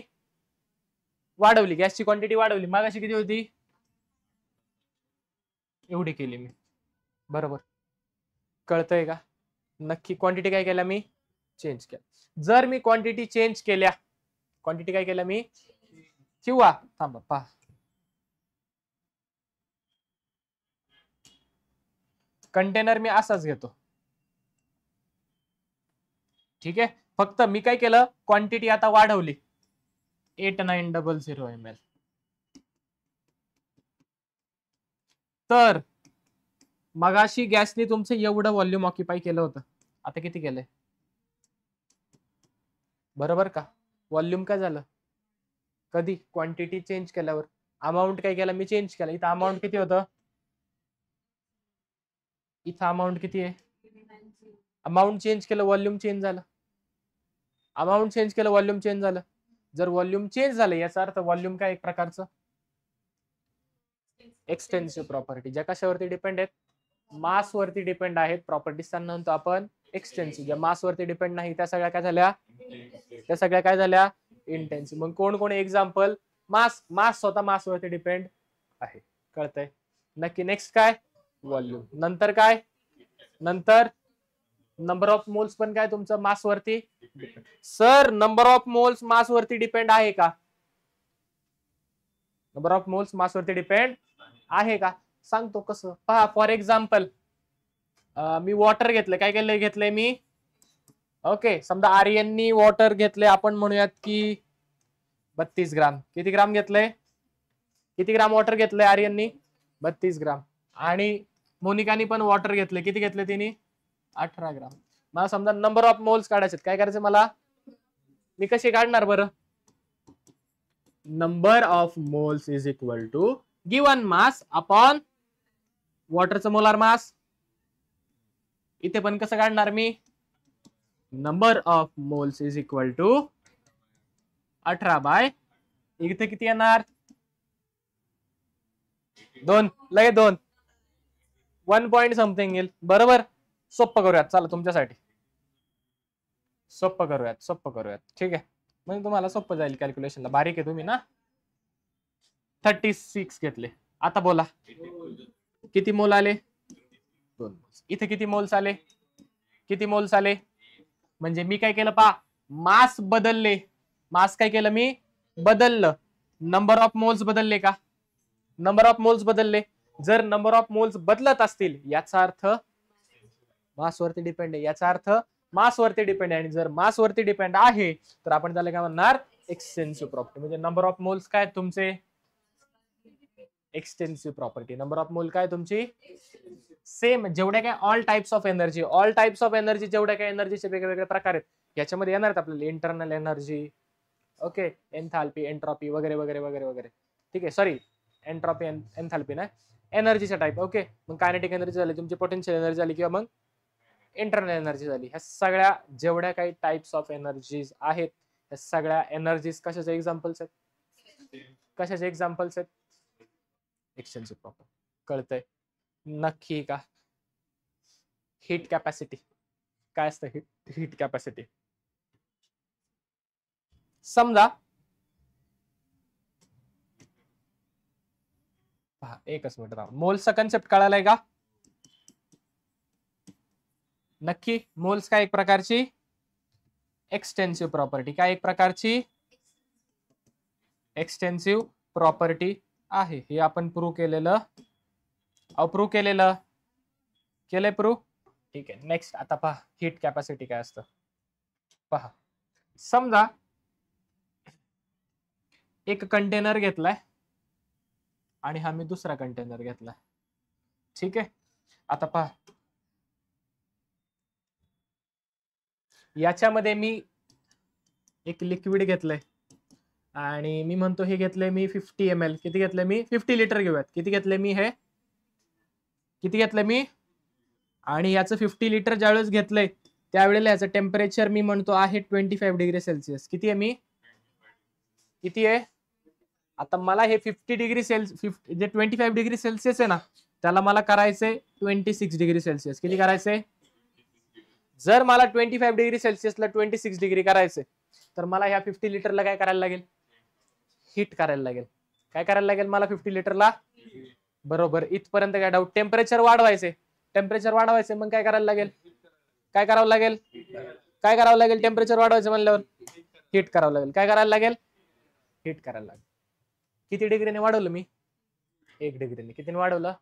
वाढवली, गॅसची क्वांटिटी वाढवली. मगाशी किती होती, एवढी केली मी. बरोबर, कळतंय का, नक्की क्वांटिटी काय केल्या मी, चेंज केल्या. जर मी क्वांटिटी चेंज केल्या, क्वांटिटी काय केल्या मी, किंवा थांबा पहा, कंटेनर मी असाच घेतो, ठीक आहे. फक्त मी काय केलं, क्वांटिटी आता वाढवली 8900 ml. तर मगाशी गॅसने तुमचं एवढं व्हॉल्यूम ऑक्युपाय केलं होतं, आता किती केलंय, बरोबर का. व्हॉल्यूम काय झालं, कधी, क्वांटिटी चेंज केल्यावर. अमाऊंट काय केलं मी, चेंज केलं. इथं अमाऊंट किती होतं, इथं अमाऊंट किती आहे, अमाऊंट चेंज केलं, व्हॉल्यूम चेंज झालं. अमाऊंट चेंज केलं, व्हॉल्यूम चेंज झालं. जर व्हॉल्यूम चेंज झालं याचा अर्थ व्हॉल्यूम काय एक प्रकारचं एक्सटेन्सिव्ह प्रॉपर्टी, ज्या कशावरती डिपेंड आहेत, मास वरती डिपेंड आहेत प्रॉपर्टीज, त्यांना म्हणतो आपण एक्सटेन्सिव्ह. ज्या मास वरती डिपेंड नाही त्या सगळ्या काय झाल्या, त्या सगळ्या काय झाल्या इंटेन्सिव्ह. मग कोण कोण एक्झाम्पल, मास, मास स्वतः मास वरती डिपेंड आहे, कळतंय नक्की. नेक्स्ट काय, व्हॉल्यूम. नंतर काय, नंतर नंबर ऑफ मोल्स पण काय तुमचं मास वरती. Sir number of moles mass वरती डिपेंड आहे का, नंबर ऑफ मोल्स मास वरती डिपेंड आहे का, सांगतो कसं पहा. फॉर एक्झाम्पल मी वॉटर घेतलं, काय केलंय, घेतलंय मी, ओके समजा आर्यननी वॉटर घेतले, आपण म्हणूयात की 32 ग्राम. किती ग्राम घेतलंय, किती ग्राम वॉटर घेतलंय आर्यननी, 32 ग्राम. आणि मोनिकानी पण वॉटर घेतले, किती घेतले तिने, 18 ग्राम. मला समजा नंबर ऑफ मोल्स काढायचे, काय करायचं मला, मी कशी काढणार बरं, number of moles is equal to given mass upon वॉटरचं मोलार मास. इथे पण कसं काढणार मी, number of moles is equal to 18 by, इथे किती येणार, 2, लगे 2, 1 पॉइंट समथिंग येईल, बरोबर. सोप्प करूयात, चला तुमच्यासाठी सोप्प करूयात, सोप्प करूयात, ठीक आहे, म्हणजे तुम्हाला सोप्प जाईल कॅल्क्युलेशनला, बारीक आहे तुम्ही ना. 36 घेतले, आता बोला किती मोल आले, 2 मोल्स. इथे किती मोल्स आले, किती मोल्स आले, म्हणजे मी काय केलं पा, मास बदलले, मास काय केलं मी बदललं, नंबर ऑफ मोल्स बदलले का, नंबर ऑफ मोल्स बदलले. जर नंबर ऑफ मोल्स बदलत असतील याचा अर्थ मास वरती डिपेंड आहे, याचा अर्थ मास वरती डिपेंड आहे. आणि जर मास वरती डिपेंड आहे तर आपण त्याला काय म्हणणार, एक्सटेन्सिव्ह प्रॉपर्टी. म्हणजे नंबर ऑफ मोल्स काय तुमचे extensive property, number of mole काय तुमची सेम. जेवढ्या काय all types of energy, all types of energy, जेवढ्या काय एनर्जीचे वेगवेगळे प्रकार आहेत याच्यामध्ये येणार आहेत आपल्याला internal energy, okay, enthalpy, entropy वगैरे वगैरे वगैरे वगैरे, ठीक आहे. सॉरी एंट्रॉपी एन्थाल्पी ना, एनर्जीचा टाइप, ओके. मग कायनेटिक एनर्जी झाली, तुमची पोटेन्शियल एनर्जी झाली, किंवा मग इंटरनल एनर्जी झाली. ह्या सगळ्या जेवढ्या काही टाइप्स ऑफ एनर्जीज आहेत ह्या सगळ्या एनर्जीज कशाचे एक्झाम्पल्स आहेत, कशाचे एक्झाम्पल्स आहेत, एक्सटेन्सिव्ह प्रॉपर्टी. कळतंय नक्की का. हीट कॅपॅसिटी काय असतं, हीट कॅपॅसिटी. समजा एकच मिनिट राहा, मोल्सचा कन्सेप्ट कळालाय का नक्की. मोल्स काय एक प्रकारची एक्सटेन्सिव्ह प्रॉपर्टी, काय एक प्रकारची एक्सटेन्सिव्ह प्रॉपर्टी आहे, हे आपण प्रूव्ह केलेलं, अप्रूव्ह केलेलं, केलंय प्रूव्ह, ठीक आहे. नेक्स्ट आता पहा हीट कॅपॅसिटी काय असतं. पहा समजा एक कंटेनर घेतलाय आणि हा मी दुसरा कंटेनर घेतलाय, ठीक आहे. आता पहा याच्यामध्ये मी एक लिक्विड घेतलंय आणि मी म्हणतो हे घेतलंय मी 50 ml, किती घेतलंय मी 50 लिटर घेऊयात, किती घेतलंय मी हे, किती घेतलंय मी, आणि याचं 50 लिटर ज्यावेळेस घेतलंय त्यावेळेला याचं टेम्परेचर मी म्हणतो आहे 25 डिग्री सेल्सिअस. किती आहे मी, किती आहे, आता मला हे 50 डिग्री सेल्सिअस, जे 25 डिग्री सेल्सिअस आहे ना त्याला मला करायचंय 26 डिग्री सेल्सिअस. किती करायचंय, जर मला 25 डिग्री सेल्सिअसला 26 डिग्री करायचंय तर मला ह्या 50 लिटरला काय करायला लागेल, हीट करायला लागेल. काय करायला लागेल मला 50 लिटरला, बरोबर. इथपर्यंत काय डाऊट, टेम्परेचर वाढवायचे, टेम्परेचर वाढवायचे, मग काय करायला लागेल, काय करावं लागेल, काय करावं लागेल, टेम्परेचर वाढवायचं म्हणल्यावर हीट करावं लागेल. काय करायला लागेल, हीट करायला लागेल. किती डिग्रीने वाढवलं मी, 1 डिग्रीने. कितीने वाढवलं,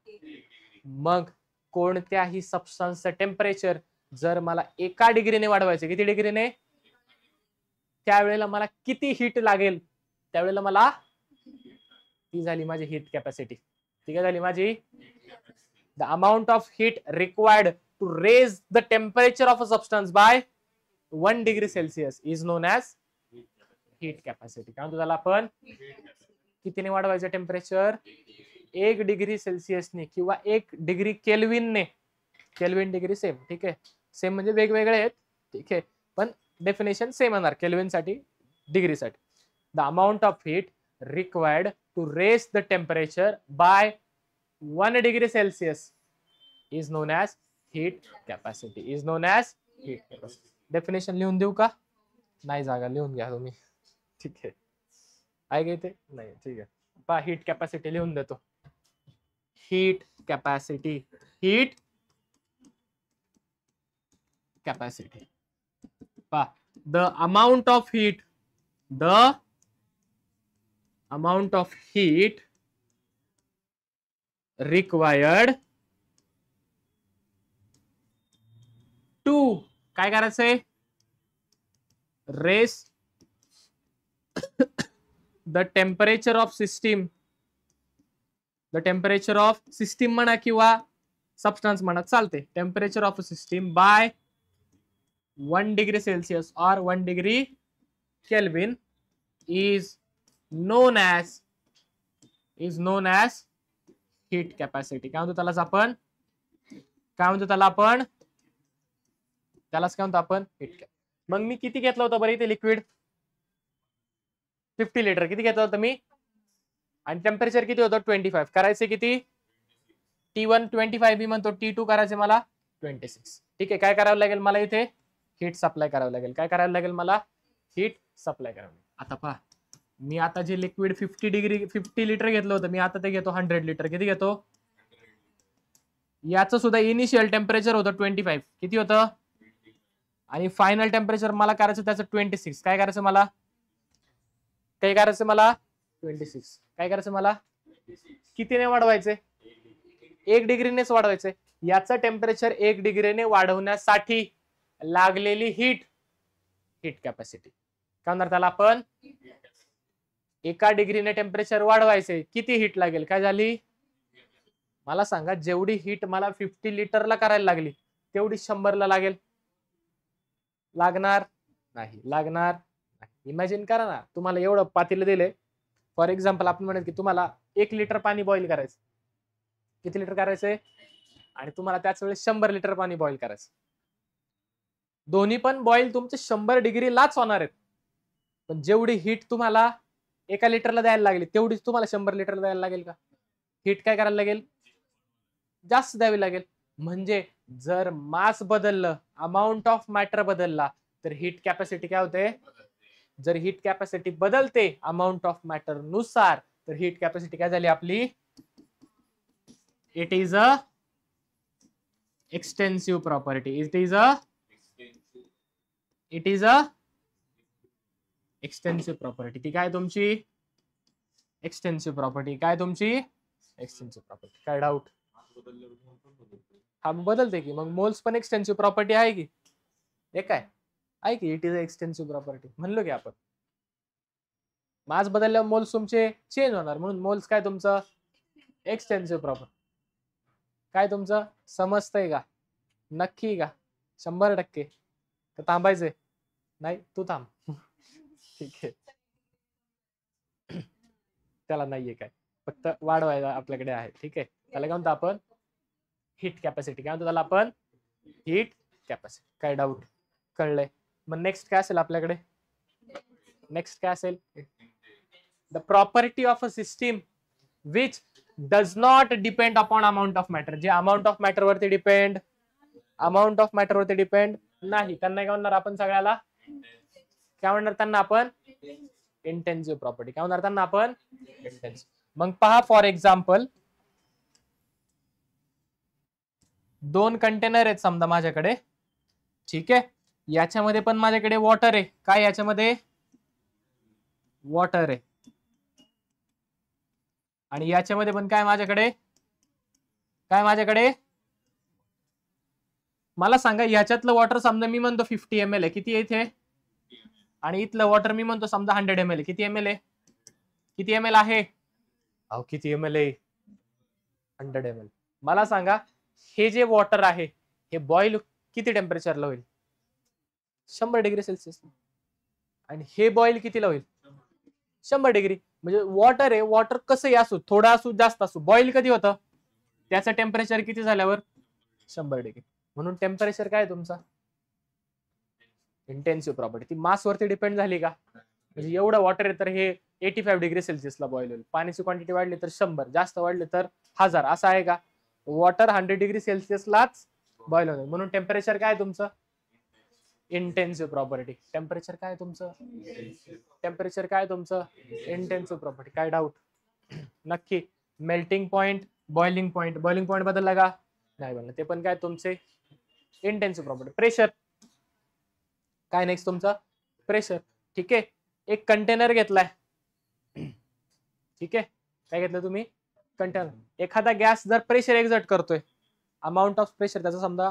मग कोणत्याही सबस्टन्सचं टेम्परेचर जर मला 1 डिग्रीने वाढवायचे, किती डिग्रीने, त्यावेळेला मला किती हीट लागेल, त्यावेळेला मला ती झाली माझी हीट कॅपॅसिटी. ठीक आहे, झाली माझी the amount of heat required to raise the temperature of a substance by 1 degree Celsius is known as heat capacity. काय म्हणतो त्याला आपण, कितीने वाढवायचं टेम्परेचर, 1 डिग्री सेल्सिअसने किंवा 1 डिग्री केल्विनने, केल्विन डिग्री सेम, ठीक आहे, सेम म्हणजे वेगवेगळे आहेत, ठीक आहे, पण डेफिनेशन सेम येणार केल्विन साठी डिग्री साठी. The amount of heat required to raise the temperature by 1 degree Celsius is known as heat capacity. Is known as heat capacity. Definition लिहून देऊ का? नाही जागा, लिहून घ्या तुम्ही. ठीक आहे. आहे का इथे? नाही, ठीक आहे. पहा हीट कॅपॅसिटी लिहून देतो. Heat capacity, heat capacity. पहा the amount of heat, the amount of heat required to काय करायचंय, raise the temperature of system, the temperature of system म्हणा किंवा सबस्टन्स म्हणा चालते, temperature of system by 1 degree Celsius or 1 degree Kelvin is known as heat capacity. काय म्हणतो त्यालाच आपण, काय म्हणतो त्याला आपण, त्यालाच काय म्हणतो आपण, हीट. मग मी किती घेतलं होतं बरं इथे लिक्विड, 50 लिटर किती घेतलं होतं मी, आणि टेम्परेचर किती होतं 25. करायचे किती, T1 25 मी म्हणतो, T2 करायचे मला 26. ठीक आहे. काय करावं लागेल मला इथे, हीट सप्लाय करावं लागेल. काय करावं लागेल मला, हीट सप्लाय करावं लागेल. आता पहा मी आता जे लिक्विड 50 लिटर घेतलं होतं, मी आता ते घेतो 100 लिटर. किती घेतो, याचं सुद्धा इनिशियल टेम्परेचर होतं 25. किती होतं, आणि फायनल टेम्परेचर मला करायचं त्याचं 26. काय करायचं मला, काय करायचं मला 26. काय करायचं मला, कितीने वाढवायचे, 1 डिग्रीनेच वाढवायचे. याचं टेम्परेचर 1 डिग्रीने वाढवण्यासाठी लागलेली हीट, हीट कॅपॅसिटी. काय म्हणणार त्याला आपण, 1 डिग्रीने टेम्परेचर वाढवायचे, किती हीट लागेल, काय झाली मला सांगा. जेवढी हीट मला 50 लिटरला करायला लागली तेवढी 100 ला लागेल, लागणार नाही, लागणार नाही. इमॅजिन करा ना, तुम्हाला एवढं पातेलं दिले, फॉर एक्झाम्पल आपण म्हणत की तुम्हाला 1 लिटर पाणी बॉईल करायचं, किती लिटर करायचंय, आणि तुम्हाला त्याच वेळेस 100 लिटर पाणी बॉईल करायचं. दोन्ही पण बॉईल तुमचे 100 डिग्री लाच होणार आहेत, पण जेवढी हीट तुम्हाला 1 लिटरला द्यायला लागली तेवढीच तुम्हाला 100 लिटरला द्यायला लागेल का, हीट काय करायला लागेल, जास्त द्यावी लागेल. म्हणजे जर मास बदललं, अमाऊंट ऑफ मॅटर बदलला, तर हीट कॅपॅसिटी काय होते, जर हीट कॅपॅसिटी बदलते अमाऊंट ऑफ मॅटर नुसार, तर हीट कॅपॅसिटी काय झाली आपली, it is a extensive property. It is a extensive property. ती काय तुमची एक्सटेन्सिव्ह प्रॉपर्टी, काय तुमची एक्सटेन्सिव्ह प्रॉपर्टी. काय डाऊट, हा बदलते की, मग मोल्स पण एक्सटेन्सिव्ह प्रॉपर्टी आहे की, हे काय आहे की, it is a extensive property म्हणलो की आपण. मास बदलल्यावर मोल्स तुमचे चेंज होणार, म्हणून मोल्स काय तुमचं एक्सटेन्सिव्ह प्रॉपर्टी. काय तुमचं समजतंय का, नक्की का, 100%, तर थांबायचंय, नाही तू थांब. ठीक आहे, त्याला नाहीये काय, फक्त वाढवायला आपल्याकडे आहे. ठीक आहे, त्याला काय म्हणतो आपण, हीट कॅपॅसिटी. काय म्हणतो त्याला आपण, हीट कॅपॅसिटी. काय डाऊट, कळलंय. मग नेक्स्ट काय असेल आपल्याकडे, नेक्स्ट काय असेल, the property of a system which does not depend upon amount of matter. जे अमाऊंट ऑफ मॅटर वरती डिपेंड, अमाऊंट ऑफ मॅटर वरती डिपेंड नाही, त्यांना काय म्हणणार आपण, सगळ्याला काय म्हणणार त्यांना आपण, इंटेन्सिव्ह प्रॉपर्टी. काय म्हणणार त्यांना आपण, इंटेन्सिव्ह. मग पहा फॉर एक्झाम्पल 2 कंटेनर आहेत समजा माझ्याकडे. ठीक आहे, याच्यामध्ये पण माझ्याकडे वॉटर आहे. काय याच्यामध्ये वॉटर आहे, आणि याच्यामध्ये पण काय माझ्याकडे, काय माझ्याकडे, मला सांगा याच्यातलं वॉटर समजा मी म्हणतो 50 ml आहे, किती आहे इथे, आणि इथलं वॉटर मी म्हणतो समजा 100 ml आहे. किती ml आहे, किती ml आहे, अहो किती ml आहे, 100 ml. मला सांगा हे जे वॉटर आहे हे बॉईल किती टेम्परेचरला होईल, 100 डिग्री सेल्सिअस, आणि हे बॉईल कितीला होईल, 100 डिग्री. म्हणजे वॉटर आहे, वॉटर कसंही असू, थोडं असू जास्त असू, बॉईल कधी होतं, त्याचं टेम्परेचर किती झाल्यावर, 100 डिग्री. म्हणून टेम्परेचर काय तुमचा, इंटेन्सिव्ह प्रॉपर्टी. ती मास वरती डिपेंड झाली का, म्हणजे एवढं वॉटर आहे तर हे 85 डिग्री सेल्सिअसला बॉईल होईल. पाण्याची क्वांटिटी वाढली तर 100, जास्त वाढले तर 1000, असं आहे का? वॉटर 100 डिग्री सेल्सिअसलाच बॉईल होईल. म्हणून टेम्परेचर काय तुमचं? Intensive property. टेम्परेचर काय तुमचं? टेम्परेचर काय तुमचं? Intensive property. काय डाऊट? नक्की. Melting point, boiling point. Boiling point बदलला का? नाही बदलला. ते पण काय तुमचे? Intensive property. प्रेशर काय नेक्स्ट तुमचा? प्रेशर. ठीक आहे. एक कंटेनर घेतलाय. ठीक आहे. काय घेतलं तुम्ही? कंटेनर. एखादा गॅस जर प्रेशर एक्झर्ट करतोय, अमाऊंट ऑफ प्रेशर त्याचा समजा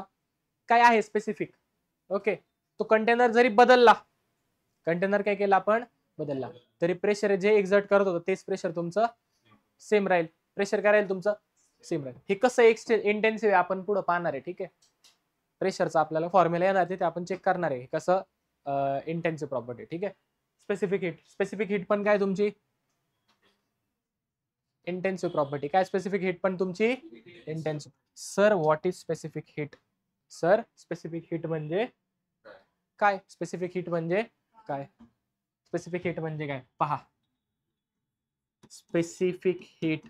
काय आहे स्पेसिफिक. ओके. तो कंटेनर जरी बदलला, कंटेनर काय केला आपण? बदलला, तरी प्रेशर जे एक्झर्ट करत होतं तेच प्रेशर तुमचं सेम राहील. प्रेशर काय राहील तुमचं? सेम राहील. हे कसं इंटेन्सिव्ह आहे आपण पुढे पाहणार आहे. ठीक आहे. प्रेशरचा आपल्याला फॉर्म्युला येणार आहे, ते आपण चेक करणार आहे कसं इंटेन्सिव्ह प्रॉपर्टी. ठीक आहे. Specific heat. स्पेसिफिक हीट पण काय तुमची? Intensive property. काय स्पेसिफिक हीट पण तुमची? Intensive. Sir what is specific heat? Sir specific heat म्हणजे काय? स्पेसिफिक हीट म्हणजे काय? स्पेसिफिक हीट म्हणजे काय? पहा. Specific heat.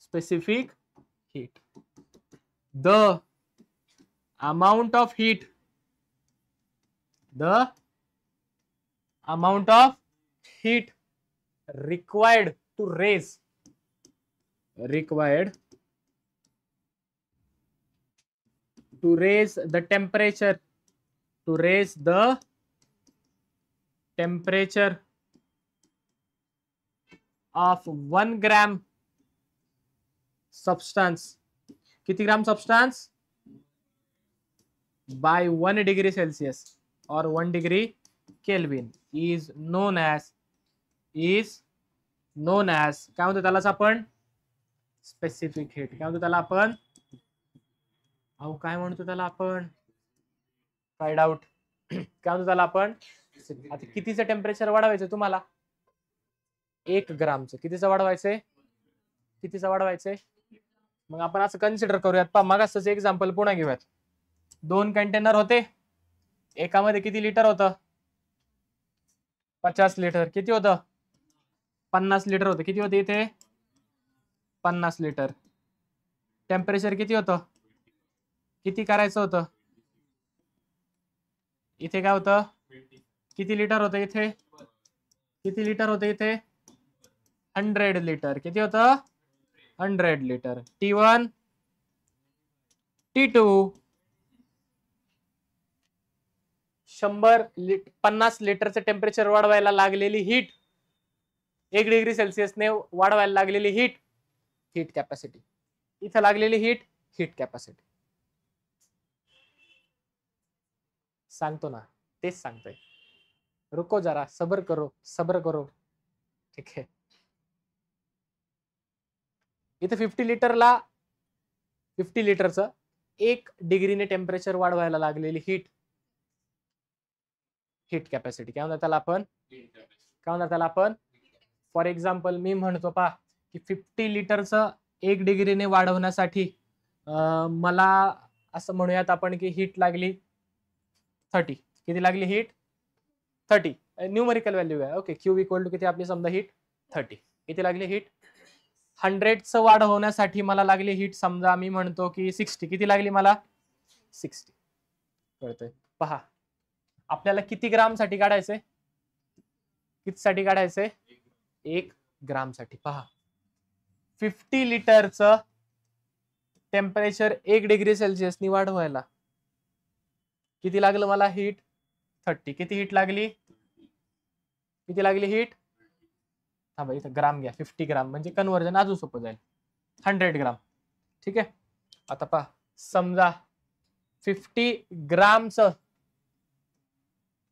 Specific heat. The amount of heat. The amount of heat required to raise the temperature, to raise the temperature of 1 gram substance. किती ग्राम substance? by 1 degree Celsius or 1 degree Kelvin is known as काय म्हणतो त्याला आपण? Specific heat. काय म्हणतो त्याला आपण? अहो काय म्हणतो त्याला आपण? काय डाऊट? काय म्हणतो त्याला आपण? आता कितीचं टेम्परेचर वाढवायचं तुम्हाला? 1 ग्रामचं. कितीचं वाढवायचंय? कितीचं वाढवायचंय? मग आपण असं कन्सिडर करूयात. पहा मगाचचं एक्झाम्पल पुन्हा घेऊयात. 2 कंटेनर होते, एकामध्ये किती लिटर होतं? 50 लिटर. किती होतं? 50 लिटर होतं. किती होते इथे? 50 लिटर. टेम्परेचर किती होतं? किती करायचं होतं? इथे काय होतं? किती लिटर होतं इथे? किती लिटर होतं इथे? 100 लिटर. किती होतं? 100 लिटर. T1, T2. 50 लिटरचं टेम्परेचर वाढवायला लागलेली हीट, 1 डिग्री सेल्सिअसने वाढवायला लागलेली हीट कॅपॅसिटी. इथं लागलेली हीट कॅपॅसिटी. सांगतो ना, तेच सांगतोय. रुको जरा, सबर करो. ठीक आहे. इथे 50 लिटरचं 1 डिग्रीने टेम्परेचर वाढवायला लागलेली हीट कॅपॅसिटी. काय म्हणतात त्याला आपण? फॉर एक्झाम्पल मी म्हणतो पहा की 50 लिटरचं 1 डिग्रीने वाढवण्यासाठी मला असं म्हणूयात आपण की हीट लागली 30. किती लागली हीट? 30. न्यूमरिकल व्हॅल्यू आहे. ओके. क्यू इक्वल टू किती आपली समजा हीट? 30. किती लागली हीट? 100चं वाढवण्यासाठी मला लागली हीट समजा मी म्हणतो की 60. किती लागली मला? 60. कळतंय? पहा आपल्याला किती ग्राम साठी काढायचंय? कितीसाठी काढायचंय? 1 ग्राम साठी. पहा 50 लिटरचं टेम्परेचर 1 डिग्री सेल्सिअसनी वाढवायला किती लागलं मला हीट? 30. किती हीट लागली? किती लागली हीट? हा भाई इथं ग्राम घ्या. 50 ग्राम म्हणजे कन्व्हर्जन अजून सोपं जाईल. 100 ग्राम. ठीक आहे. आता पहा समजा 50 ग्रामचं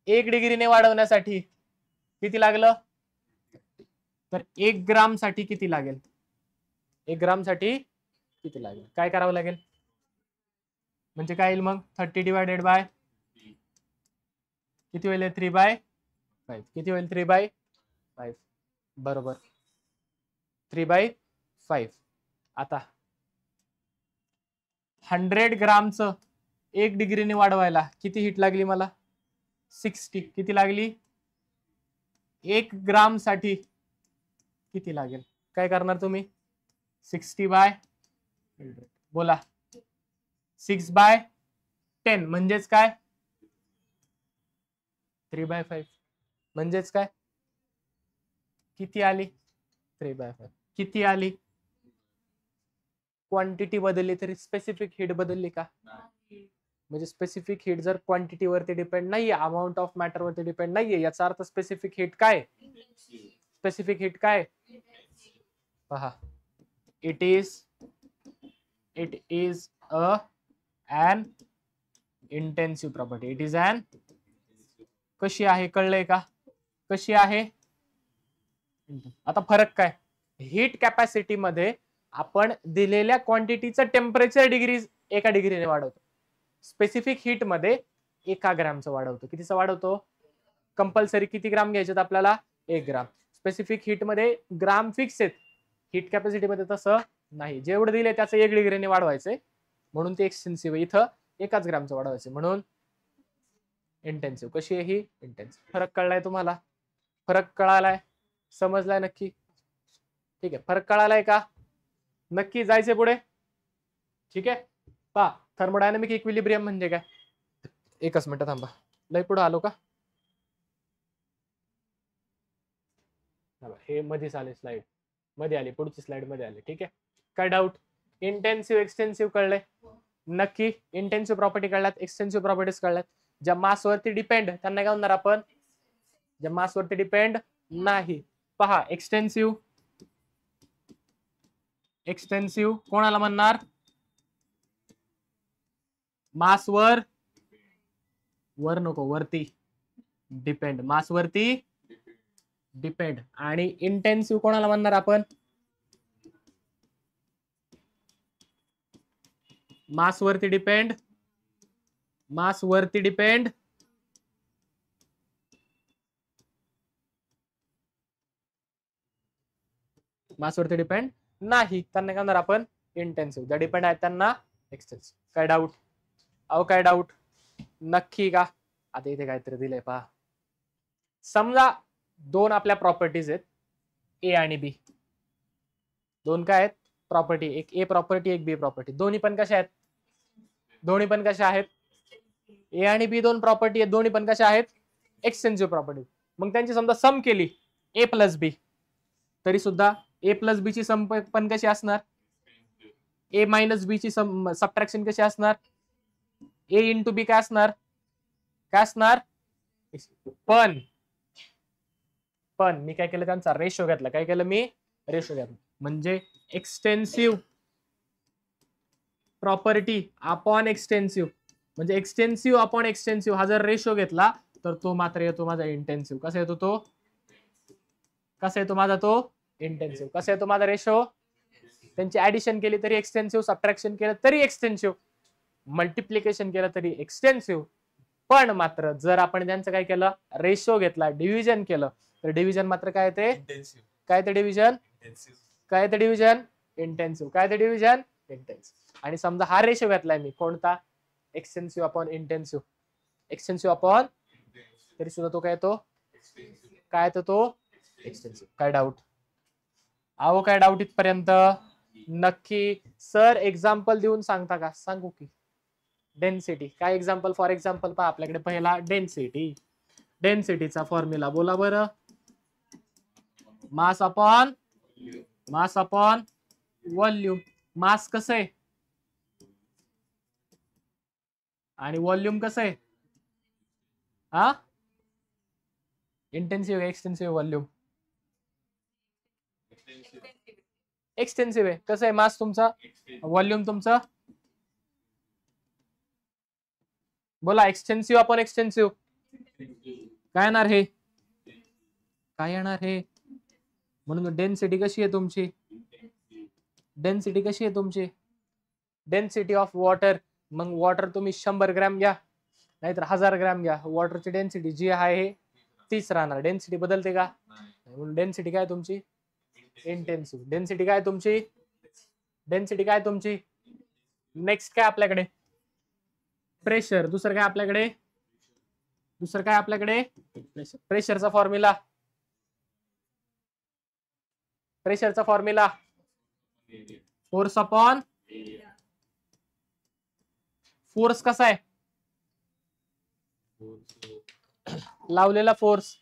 1 डिग्रीने वाढवण्यासाठी किती लागलं? तर 1 ग्राम साठी किती लागेल? 1 ग्राम साठी किती लागेल? काय करावं लागेल? म्हणजे काय येईल मग? 30 डिवायडेड बाय किती होईल? 3/5. किती होईल? 3/5. बरोबर, 3/5. आता 100 ग्रामचं 1 डिग्रीने वाढवायला किती हीट लागली मला? 60. किती लागली? 1 ग्राम साठी किती लागेल? काय करणार तुम्ही? 60/100 बोला. 6/10 म्हणजेच काय? 3/5 म्हणजेच काय? किती आली? 3/5 किती आली? क्वांटिटी बदलली तरी स्पेसिफिक हीट बदलली का? म्हणजे स्पेसिफिक हीट जर क्वांटिटी वरती डिपेंड नाहीये, अमाऊंट ऑफ मॅटर वरती डिपेंड नाहीये, याचा अर्थ स्पेसिफिक हीट काय? स्पेसिफिक हीट काय? पहा, it is an intensive property. It is an कशी आहे? कळलंय का? कशी आहे? आता फरक काय? हीट कॅपॅसिटी मध्ये आपण दिलेल्या क्वांटिटीचं टेम्परेचर एका डिग्रीने वाढवतो. स्पेसिफिक हीट मध्ये 1 ग्रॅमचं वाढवतो. कितीचं वाढवतो? कंपल्सरी किती ग्राम घ्यायचे आपल्याला? 1 ग्राम. स्पेसिफिक हीट मध्ये ग्राम फिक्स आहेत, हीट कॅपॅसिटी मध्ये तसं नाही. जेवढं दिले त्याचं 1 डिग्रीने वाढवायचंय, म्हणून ते एक्सटेन्सिव्ह. इथं 1 ग्रामचं वाढवायचं, म्हणून इंटेन्सिव्ह. कशी आहे ही? इंटेन्सिव्ह. फरक कळलाय तुम्हाला? फरक कळालाय? समजलाय नक्की? ठीक आहे, फरक कळालाय का? नक्की जायचंय पुढे? ठीक आहे. पहा, थर्मोडायनामिक इक्विलिब्रियम म्हणजे काय? एकच मिनिट थांबा, लय पुढे आलो का? हे मध्येच आले, स्लाइड मध्ये आली, पुढची स्लाइड मध्ये आली. ठीक आहे, काय डाऊट? इंटेन्सिव्ह एक्सटेन्सिव्ह कळलंय नक्की? इंटेन्सिव्ह प्रॉपर्टी कळल्यात, एक्सटेन्सिव्ह प्रॉपर्टीज कळल्यात. ज्या मास वरती डिपेंड त्यांना काय म्हणणार आपण? ज्या मास वरती डिपेंड नाही. पहा, एक्सटेन्सिव्ह कोणाला म्हणणार? मास वर नको, वरती डिपेंड. मास वरती डिपेंड. आणि इंटेन्सिव्ह कोणाला म्हणणार आपण? मास वरती डिपेंड. मास वरती डिपेंड नाही, त्यांना काय म्हणणार आपण? इंटेन्सिव्ह. ज्या डिपेंड आहेत त्यांना एक्सटेन्सिव्ह. काय डाऊट? अहो काय डाऊट? नक्की का? आता इथे काहीतरी दिलंय पहा. समजा 2 आपल्या प्रॉपर्टीज आहेत, ए आणि बी. 2 काय आहेत? प्रॉपर्टी. एक ए प्रॉपर्टी, एक बी प्रॉपर्टी. दोन्ही पण कशा आहेत? दोन्ही पण कशा आहेत? ए आणि बी 2 प्रॉपर्टी आहेत, दोन्ही पण कशा आहेत? Extensive property. मग त्यांची समजा सम केली ए प्लस बी, तरी सुद्धा ए प्लस बी ची सम पण कशी असणार? ए मायनस बी ची सबट्रॅक्शन कशी असणार? ए इंटू बी काय असणार? काय असणार? पण मी काय केलं? त्यांचा रेशो घेतला. काय केलं मी? रेशो घेतला. म्हणजे एक्सटेन्सिव्ह प्रॉपर्टी अपॉन एक्सटेन्सिव्ह, म्हणजे एक्सटेन्सिव्ह अपॉन एक्सटेन्सिव्ह हा जर रेशो घेतला तर तो मात्र येतो माझा इंटेन्सिव्ह. कसा येतो तो? कसा येतो माझा तो? इंटेन्सिव्ह. कसा येतो माझा रेशो? त्यांची ऍडिशन केली तरी एक्सटेन्सिव्ह, सबट्रॅक्शन केलं तरी एक्सटेन्सिव्ह, मल्टिप्लिकेशन केलं तरी एक्सटेन्सिव्ह. पण मात्र जर आपण त्यांचं काय केलं? रेशो घेतला, डिव्हिजन केलं, तर डिव्हिजन मात्र काय ते? काय ते डिव्हिजन? काय ते डिव्हिजन? इंटेन्सिव्ह. काय ते डिव्हिजन? इंटेन्सिव्ह. आणि समजा हा रेशो घेतलाय मी, कोणता? Extensive upon intensive. Extensive upon, तरी सुद्धा तो काय येतो? काय येतो तो? एक्सटेन्सिव्ह. काय डाऊट? अहो काय डाऊट इथपर्यंत? नक्की? सर एक्झाम्पल देऊन सांगता का? सांगू की? डेन्सिटी. काय एक्झाम्पल? फॉर एक्झाम्पल पहा, आपल्याकडे पहिला डेन्सिटी. डेन्सिटीचा फॉर्म्युला बोला बरं. Mass upon volume. मास कसं आहे आणि व्हॉल्यूम कसं आहे? हा, इंटेन्सिव्ह एक्सटेन्सिव्ह? व्हॉल्यूम एक्सटेन्सिव्ह आहे. कसं आहे? मास तुमचा, व्हॉल्यूम तुमचा. बोला, एक्सटेन्सिव्ह अपॉन एक्सटेन्सिव्ह काय येणार? हे काय येणार? हे. म्हणून डेन्सिटी कशी आहे तुमची? डेन्सिटी कशी आहे तुमची? Density of water. मग वॉटर तुम्ही 100 ग्रॅम घ्या नाहीतर 1000 ग्रॅम घ्या, वॉटरची डेन्सिटी जी आहे तीच राहणार. डेन्सिटी बदलते का? म्हणून डेन्सिटी काय तुमची? इंटेन्सिव्ह. डेन्सिटी काय तुमची? डेन्सिटी काय तुमची? नेक्स्ट काय आपल्याकडे? प्रेशर. दुसरं काय आपल्याकडे? प्रेशरचा फॉर्म्युला प्रेशरचा फॉर्म्युला फोर्स अपॉन फोर्स कसा आहे लावलेला फोर्स.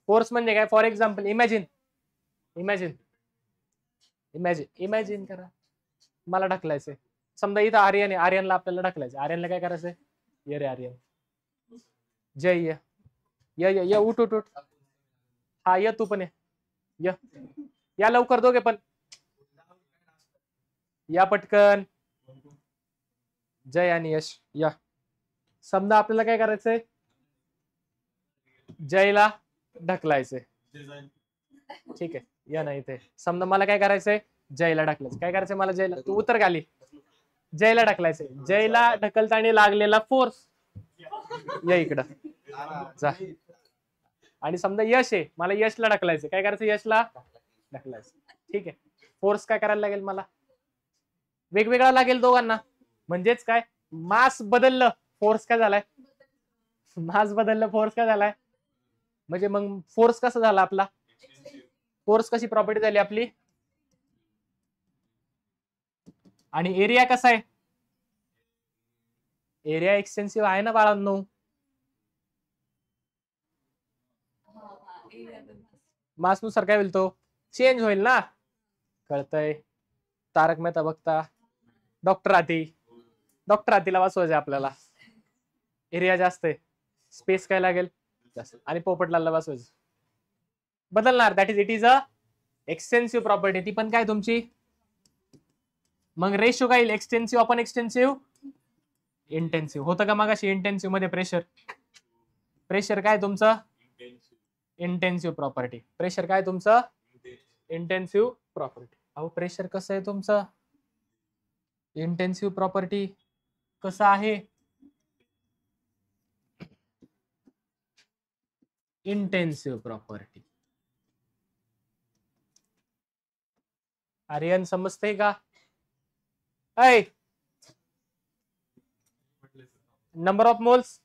फोर्स म्हणजे काय for example imagine imagine imagine imagine करा मला ढकलायचंय समजा इथं आर्यन आहे आर्यनला आपल्याला ढकलायचं आर्यनला काय करायचंय ये रे आर्यन जय ये य य य उठ उठ उठ हा य तू पण ये या लवकर दोघे पण या पटकन जय आणि यश या. समजा आपल्याला काय करायचंय जयला ढकलायचंय ठीक आहे या नाही ते समजा मला काय करायचंय जयला ढकलायचं काय करायचंय मला जयला तू उतर खाली जयला ढकलायचंय जयला ढकलताना लागलेला फोर्स या इकडं जा आणि समजा यश आहे मला यशला ढकलायचं काय करायचं यशला ढकलायचं ठीक आहे. फोर्स काय करायला लागेल मला वेगवेगळा लागेल दोघांना म्हणजेच काय मास बदललं फोर्स काय झालाय मास बदललं फोर्स काय झालाय म्हणजे मग फोर्स कसा झाला आपला फोर्स कशी प्रॉपर्टी झाली आपली आणि एरिया कसा आहे एरिया एक्सटेन्सिव्ह आहे ना बाळांनो मासनुसार काय होईल तो चेंज होईल ना कळतंय. तारक मेहता बघता डॉक्टर हातीला वाचवायचे आपल्याला एरिया जास्त आहे स्पेस काय लागेल जास्त आणि पोपटलालला वाचवायचं बदलणार that is it is a extensive property ती पण काय तुमची मग रेशो काय एक्सटेन्सिव्ह आपण एक्सटेन्सिव्ह इंटेन्सिव्ह होतं का मगाशी इंटेन्सिव्ह मध्ये प्रेशर काय तुमचं इंटेन्सिव्ह प्रॉपर्टी प्रेशर काय तुमचं इंटेन्सिव्ह प्रॉपर्टी. अहो प्रेशर कसं आहे तुमचं इंटेन्सिव्ह प्रॉपर्टी कसं आहे इंटेन्सिव्ह प्रॉपर्टी. आर्यन समजते का ऐ नंबर ऑफ मोल्स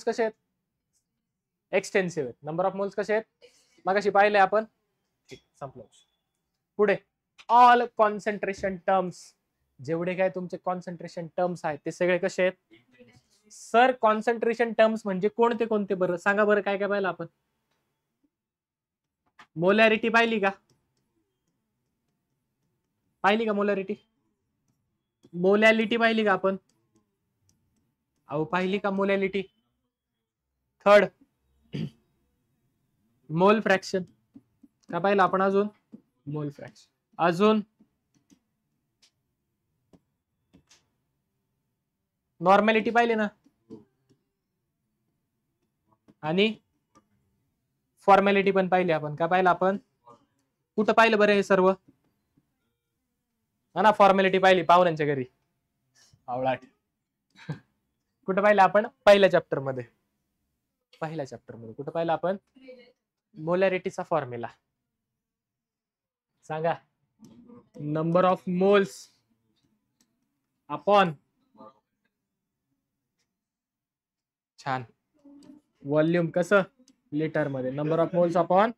कसे आहेत एक्सटेन्सिव्ह आहेत नंबर ऑफ मोल्स कसे आहेत मगाशी पाहिले आपण संपलं. पुढे ऑल कॉन्सन्ट्रेशन टर्म्स जेवढे काय तुमचे कॉन्सन्ट्रेशन टर्म्स आहेत ते सगळे कसे आहेत सर कॉन्सन्ट्रेशन टर्म्स म्हणजे कोणते कोणते बरं सांगा बरं काय काय पाहिलं आपण मोलॅरिटी पाहिली का मोलॅलिटी पाहिली का आपण अहो पाहिली का मोलॅलिटी. थर्ड मोल फ्रॅक्शन का पाहिलं आपण अजून मोल फ्रॅक्शन अजून नॉर्मॅलिटी पाहिली ना आणि फॉर्मॅलिटी पण पाहिली आपण काय पाहिलं आपण कुठं पाहिलं बरं हे सर्व ना फॉर्मॅलिटी पाहिली पाहुण्यांच्या घरी आवळाट कुठं पाहिलं आपण पहिल्या चॅप्टर मध्ये कुठं पाहिलं आपण मोलॅरिटीचा फॉर्म्युला सांगा नंबर ऑफ मोल्स अपॉन छान व्हॉल्यूम कसं लिटर मध्ये number of moles upon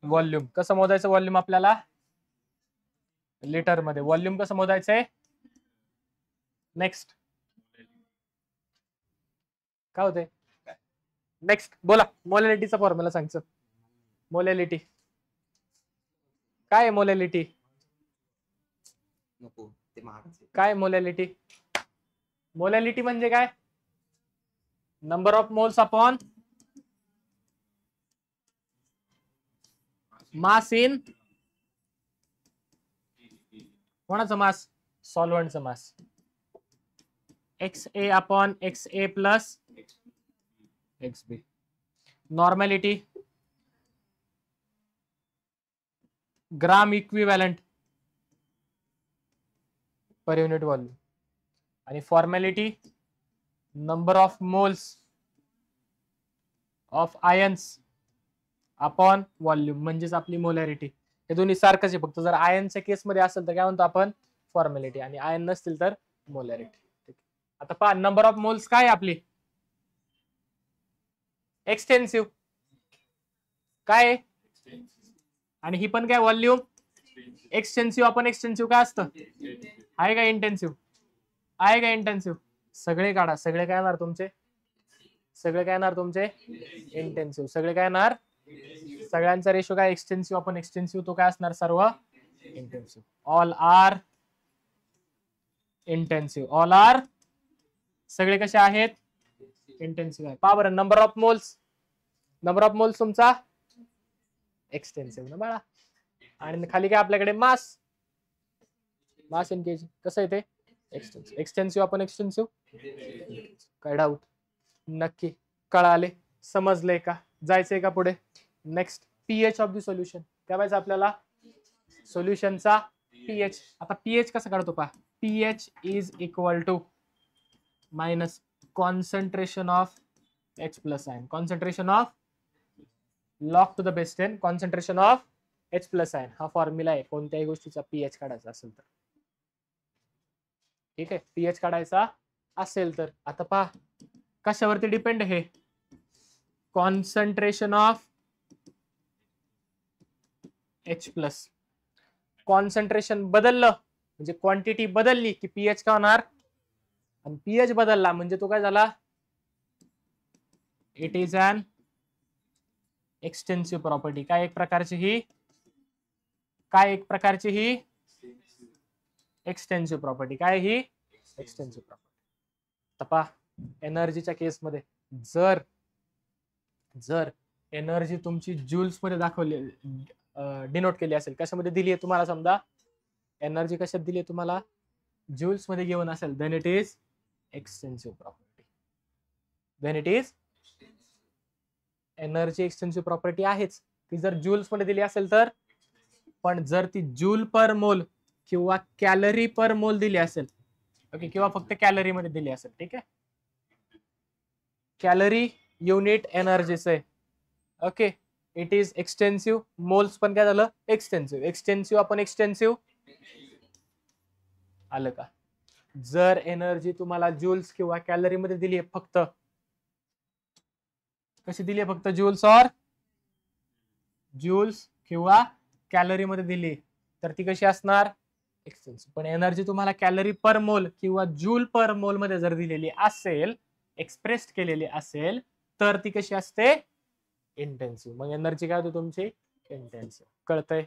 volume कसं मोजायचं व्हॉल्यूम आपल्याला लिटर मध्ये व्हॉल्यूम कसं मोजायचंय नेक्स्ट काय होते नेक्स्ट बोला मोलॅलिटीचा फॉर्म्युला सांगचं मोलॅलिटी काय मोलॅलिटी काय मोलॅलिटी म्हणजे काय number of moles upon mass in कोणाचं मास सॉल्व्हंटचं मास XA upon XA plus XB. नॉर्मॅलिटी ग्राम इक्विव्हॅलंट पर युनिट व्हॉल्यूम आणि formality number of moles of ions upon volume म्हणजेच आपली मोलॅरिटी. हे दोन्ही सारखंच आहे फक्त जर आयनच्या केसमध्ये असेल तर काय म्हणतो आपण फॉर्मॅलिटी आणि आयन नसतील तर मोलॅरिटी. आता पहा नंबर ऑफ मोल्स काय आपली एक्सटेन्सिव्ह काय आणि ही पण काय व्हॉल्यूम एक्सटेन्सिव्ह. आपण एक्सटेन्सिव्ह काय असतं, आहे का इंटेन्सिव्ह, आहे का इंटेन्सिव्ह. सगळे काढा, सगळे काय येणार तुमचे, सगळे काय येणार तुमचे इंटेन्सिव्ह. सगळे काय येणार, सगळ्यांचा रेशो काय एक्सटेन्सिव्ह आपण एक्सटेन्सिव्ह, तो काय असणार सर्व intensive. All are intensive, all are सगळे कसे आहेत इंटेन्सिव्ह आहे. पहा बरं, number of moles, number of moles तुमचा एक्सटेन्सिव्ह ना बाळा. आणि खाली काय आपल्याकडे मास, मास इन केजी, कसं आहे ते एक्सटेन्सिव्ह. एक्सटेन्सिव्ह आपण एक्सटेन्सिव्ह. काय डाऊट, नक्की कळाले, समजले का, जायचंय का पुढे. Next pH of the solution. काय पाहिजे आपल्याला, सोल्युशनचा पीएच. आता पीएच कसं काढतो पहा, pH is equal to minus concentration of H plus ion, concentration of log to the base 10 concentration of H plus ion. हा फॉर्म्युला आहे कोणत्याही गोष्टीचा पीएच काढायचा असेल तर. ठीक आहे, पीएच काढायचा असेल तर. आता पहा कशावरती डिपेंड आहे, concentration of H plus. Concentration बदललं म्हणजे क्वांटिटी बदलली की पीएच का होणार, आणि पीएच बदलला म्हणजे तो काय झाला, it is an extensive property. काय एक प्रकारची ही, काय एक प्रकारची ही एक्सटेन्सिव्ह प्रॉपर्टी. काय ही एक्सटेन्सिव्ह प्रॉपर्टी. तपा एनर्जीच्या केसमध्ये जर जर एनर्जी तुमची जूल्स मध्ये दाखवली, डिनोट केली असेल, कशामध्ये दिली आहे तुम्हाला, समजा एनर्जी कशात दिली आहे तुम्हाला, जूल्स मध्ये घेऊन असेल, then it is extensive property. Then it is energy extensive property आहेच ती जर जूल्स मध्ये दिली असेल तर. पण जर ती जूल पर मोल किंवा कॅलरी पर मोल दिली असेल, ओके, किंवा फक्त कॅलरी मध्ये दिली असेल, ठीक आहे, कॅलरी युनिट एनर्जीचे, okay, it is extensive. Moles पण काय झालं एक्सटेन्सिव्ह. एक्सटेन्सिव्ह आपण एक्सटेन्सिव्ह आलं का. जर एनर्जी तुम्हाला जूल्स किंवा कॅलरी मध्ये दिली आहे, फक्त कशी दिली आहे, फक्त जूल्स और जूल्स किंवा कॅलरी मध्ये दिली तर ती कशी असणार एक्सटेन्सिव्ह. पण एनर्जी तुम्हाला कॅलरी पर मोल किंवा जूल पर मोल मध्ये जर दिलेली असेल, एक्सप्रेस्ड केलेली असेल, तर ती कशी असते इंटेन्सिव्ह. मग एनर्जी काय होती तुमची इंटेन्सिव्ह. कळतंय,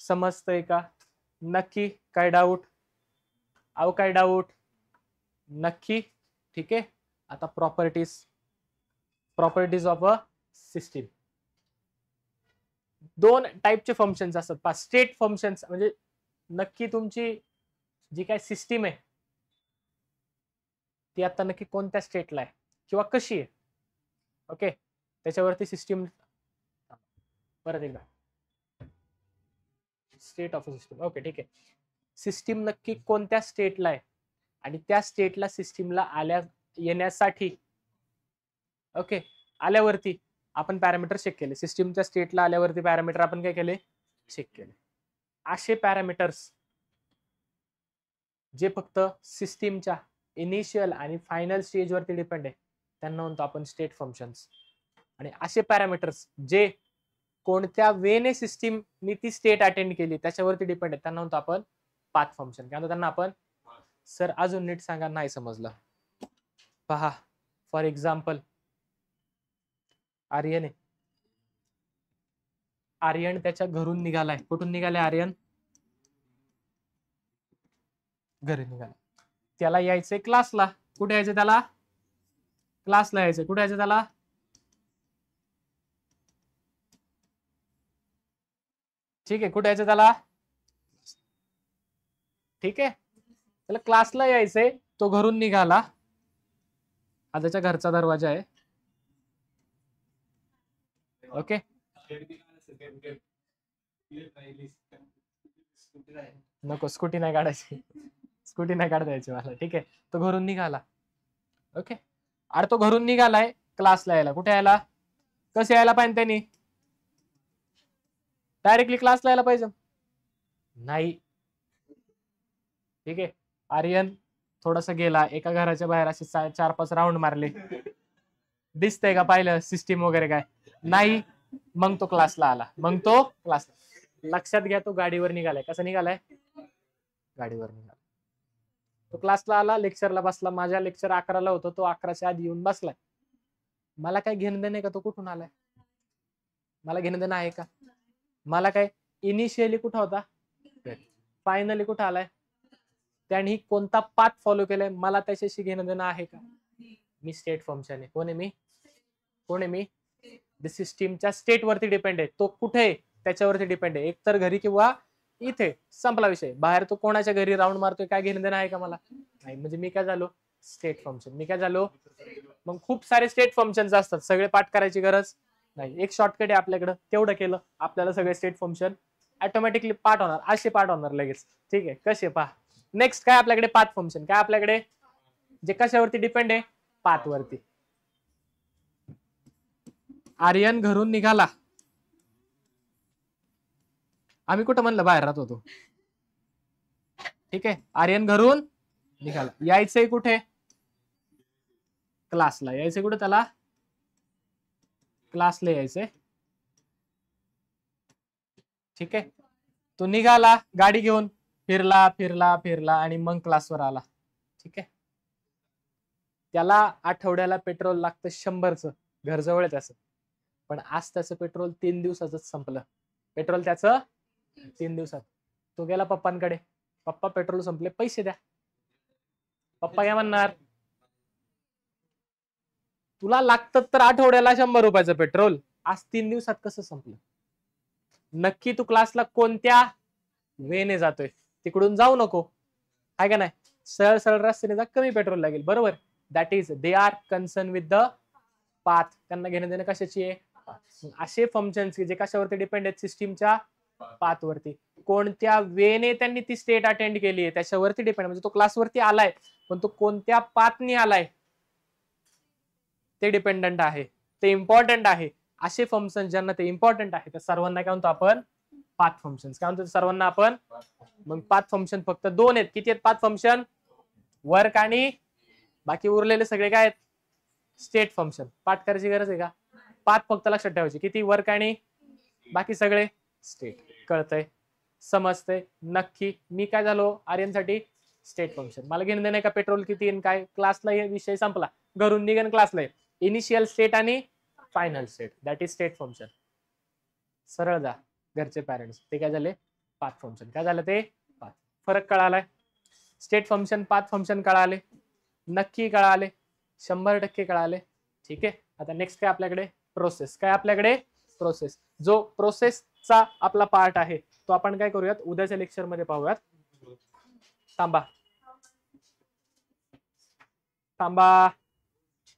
समजतंय का, नक्की. काय डाऊट, अहो काय डाऊट, नक्की. ठीक आहे, आता properties, properties of a system. दोन टाइपचे फंक्शन्स असतात. स्टेट फंक्शन्स म्हणजे नक्की तुमची जी काय सिस्टीम आहे ती आता नक्की कोणत्या स्टेटला आहे किंवा कशी आहे, ओके, त्याच्यावरती सिस्टीम. परत एकदा, state of a system, okay, ठीक आहे. सिस्टीम नक्की कोणत्या स्टेटला आहे आणि त्या स्टेटला सिस्टीमला येण्यासाठी, ओके, आल्यावरती आपण पॅरामीटर चेक केले. सिस्टीमच्या स्टेटला आल्यावरती पॅरामीटर आपण काय केले, चेक केले. असे पॅरामीटर्स जे फक्त सिस्टीमच्या इनिशियल आणि फायनल स्टेजवरती डिपेंड आहे त्यांना म्हणतो आपण स्टेट फंक्शन्स. आणि असे पॅरामीटर्स जे कोणत्या वेने सिस्टीमनी ती स्टेट अटेंड केली त्याच्यावरती डिपेंड आहे त्यांना म्हणतो आपण पाथ फंक्शन. काय म्हणतो त्यांना आपण, सर अजून नीट सांगा, नाही समजलं. पहा, फॉर एक्झाम्पल आर्यन आहे, आर्यन त्याच्या घरून निघालाय. कुठून निघाले आर्यन, घरी निघाला. त्याला यायचंय क्लासला. कुठे यायचं त्याला, क्लासला यायचं. कुठे यायचं त्याला, ठीक आहे, कुठे यायचं त्याला, ठीक आहे, त्याला क्लासला यायचंय. तो घरून निघाला, हा त्याच्या घरचा दरवाजा आहे, ओके. नको, स्कूटी नाही काढायची, स्कूटी नाही काढता यायची मला, ठीक आहे. तो घरून निघाला, ओके. अरे तो घरून निघालाय क्लासला यायला. कुठे यायला, कसं यायला पाहिजे त्यांनी, डायरेक्टली क्लासला यायला पाहिजे नाही, ठीक आहे. आर्यन थोडासा गेला, एका घराच्या बाहेर असे 4-5 राऊंड मारले, दिसतंय का, पाहिलं सिस्टीम वगैरे काय नाही, मग तो क्लासला आला. मग तो क्लास, लक्षात घ्या, तो गाडीवर निघालाय. कसं निघालाय? गाडीवर निघाला. तो क्लासला आला, लेक्चरला बसला. माझ्या लेक्चर 11ला होतं, तो 11च्या आधी येऊन बसलाय. मला काय घेणं देणं आहे का तो कुठून आलाय? मला घेणं देणं आहे का? मला काय इनिशियली कुठं होता, फायनली कुठं आलाय, त्यांनी कोणता पाथ फॉलो केलाय, मला त्याच्याशी घेणं देणं आहे का? मी स्टेट फंक्शन आहे. कोण आहे मी? द सिस्टीमच्या स्टेट वरती डिपेंड आहे. तो कुठे आहे त्याच्यावरती डिपेंड आहे. एकतर घरी किंवा इथे. संपला विषय. बाहेर तो कोणाच्या घरी राऊंड मारतोय, काय घेणं देणं आहे का मला? नाही. म्हणजे मी काय झालो? State function. मी काय झालो? मग खूप सारे स्टेट फंक्शन असतात, सगळे पाठ करायची गरज नाही. एक शॉर्टकट आहे आपल्याकडे, तेवढं केलं आपल्याला सगळे स्टेट फंक्शन ऑटोमॅटिकली पाठ होणार. असे पाठ होणार लगेच. ठीक आहे, कसे पहा. नेक्स्ट काय आपल्याकडे? Path function. काय आपल्याकडे? जे कशावरती डिपेंड आहे? पाथ वरती. आर्यन घरून निघाला. आम्ही कुठं म्हणलं बाहेर राहत होतो. ठीक आहे, आर्यन घरून निघाला. यायचंय कुठे? क्लासला. यायचंय कुठे त्याला? क्लासला यायचंय. ठीक आहे, तो निघाला गाडी घेऊन, फिरला आणि मग क्लासवर आला. ठीक आहे, त्याला आठवड्याला पेट्रोल लागतं 100चं. घर जवळ आहे त्याचं. पण आज त्याचं पेट्रोल 3 दिवसाच संपलं. पेट्रोल त्याचं 3 दिवसात. तो गेला पप्पांकडे. पप्पा पेट्रोल संपले, पैसे द्या. पप्पा काय म्हणणार? तुला लागतं तर आठवड्याला 100 रुपयाचं पेट्रोल, आज 3 दिवसात कसं संपलं? नक्की तू क्लासला कोणत्या वेने जातोय? तिकडून जाऊ नको, आहे का नाही? सरळ सरळ रस्त्याने जा, कमी पेट्रोल लागेल. बरोबर. That is they are concern with the path. त्यांना घेणं देणं कशाची आहे? असे फंक्शन्स जे कशावरती डिपेंड आहेत? सिस्टीमच्या पाथ वरती. कोणत्या वेने त्यांनी ती स्टेट अटेंड केली आहे त्याच्यावरती डिपेंड. म्हणजे तो क्लासवरती आलाय, पण तो कोणत्या पाथनी आलाय ते डिपेंडंट आहे, ते इम्पॉर्टंट आहे. असे फंक्शन ज्यांना ते इम्पॉर्टंट आहे त्या सर्वांना काय म्हणतो आपण? Path function. काय म्हणतो सर्वांना आपण? मग पाथ फंक्शन फक्त 2 आहेत. किती आहेत पाथ फंक्शन? वर्क आणि बाकी उरलेले सगळे काय आहेत? State function. पाठ करायची गरज आहे का? पाथ फक्त लक्षात ठेवायची. किती? वर्क आणि बाकी सगळे स्टेट. कळतंय? समजतंय? नक्की. मी काय झालो आर्यनसाठी? State function. मला घेणं देणं का पेट्रोल किती आणि काय? क्लासला विषय संपला. घरून निघन क्लासला. इनिशियल स्टेट आणि final state, that is state function. सरळ जा. घरचे पॅरेंट्स ते काय झाले? Path function. काय झालं ते? पाथ. फरक कळालाय? स्टेट फंक्शन, पाथ फंक्शन कळाले? नक्की कळाले? 100% कळाले? ठीक आहे. आता नेक्स्ट काय आपल्याकडे? प्रोसेस. काय आपल्याकडे? प्रोसेस. जो प्रोसेसचा आपला पार्ट आहे तो आपण काय करूयात? उद्याच्या लेक्चर मध्ये पाहूयात. थांबा.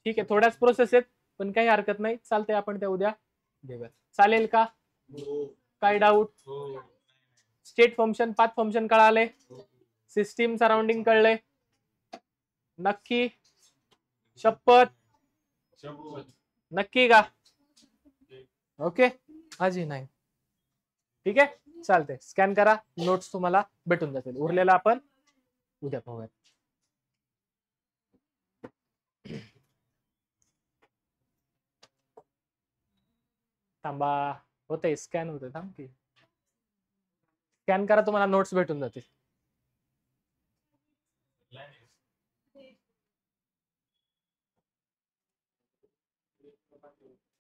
ठीक आहे, थोड्याच प्रोसेस आहेत, पण काही हरकत नाही. चालतंय, आपण त्या उद्या घेऊयात. चालेल का? काय doubt? State function, path function कळाले? सिस्टीम सराउंडिंग कळले? नक्की? शपथ? नक्की का? ओके. हाजी नाही. ठीक आहे, चालतंय. स्कॅन करा, नोट्स तुम्हाला भेटून जातील. उरलेला आपण उद्या पाहूयात. थांबा, होतंय स्कॅन होतंय. थांब की स्कॅन करा, तुम्हाला नोट्स भेटून जातील.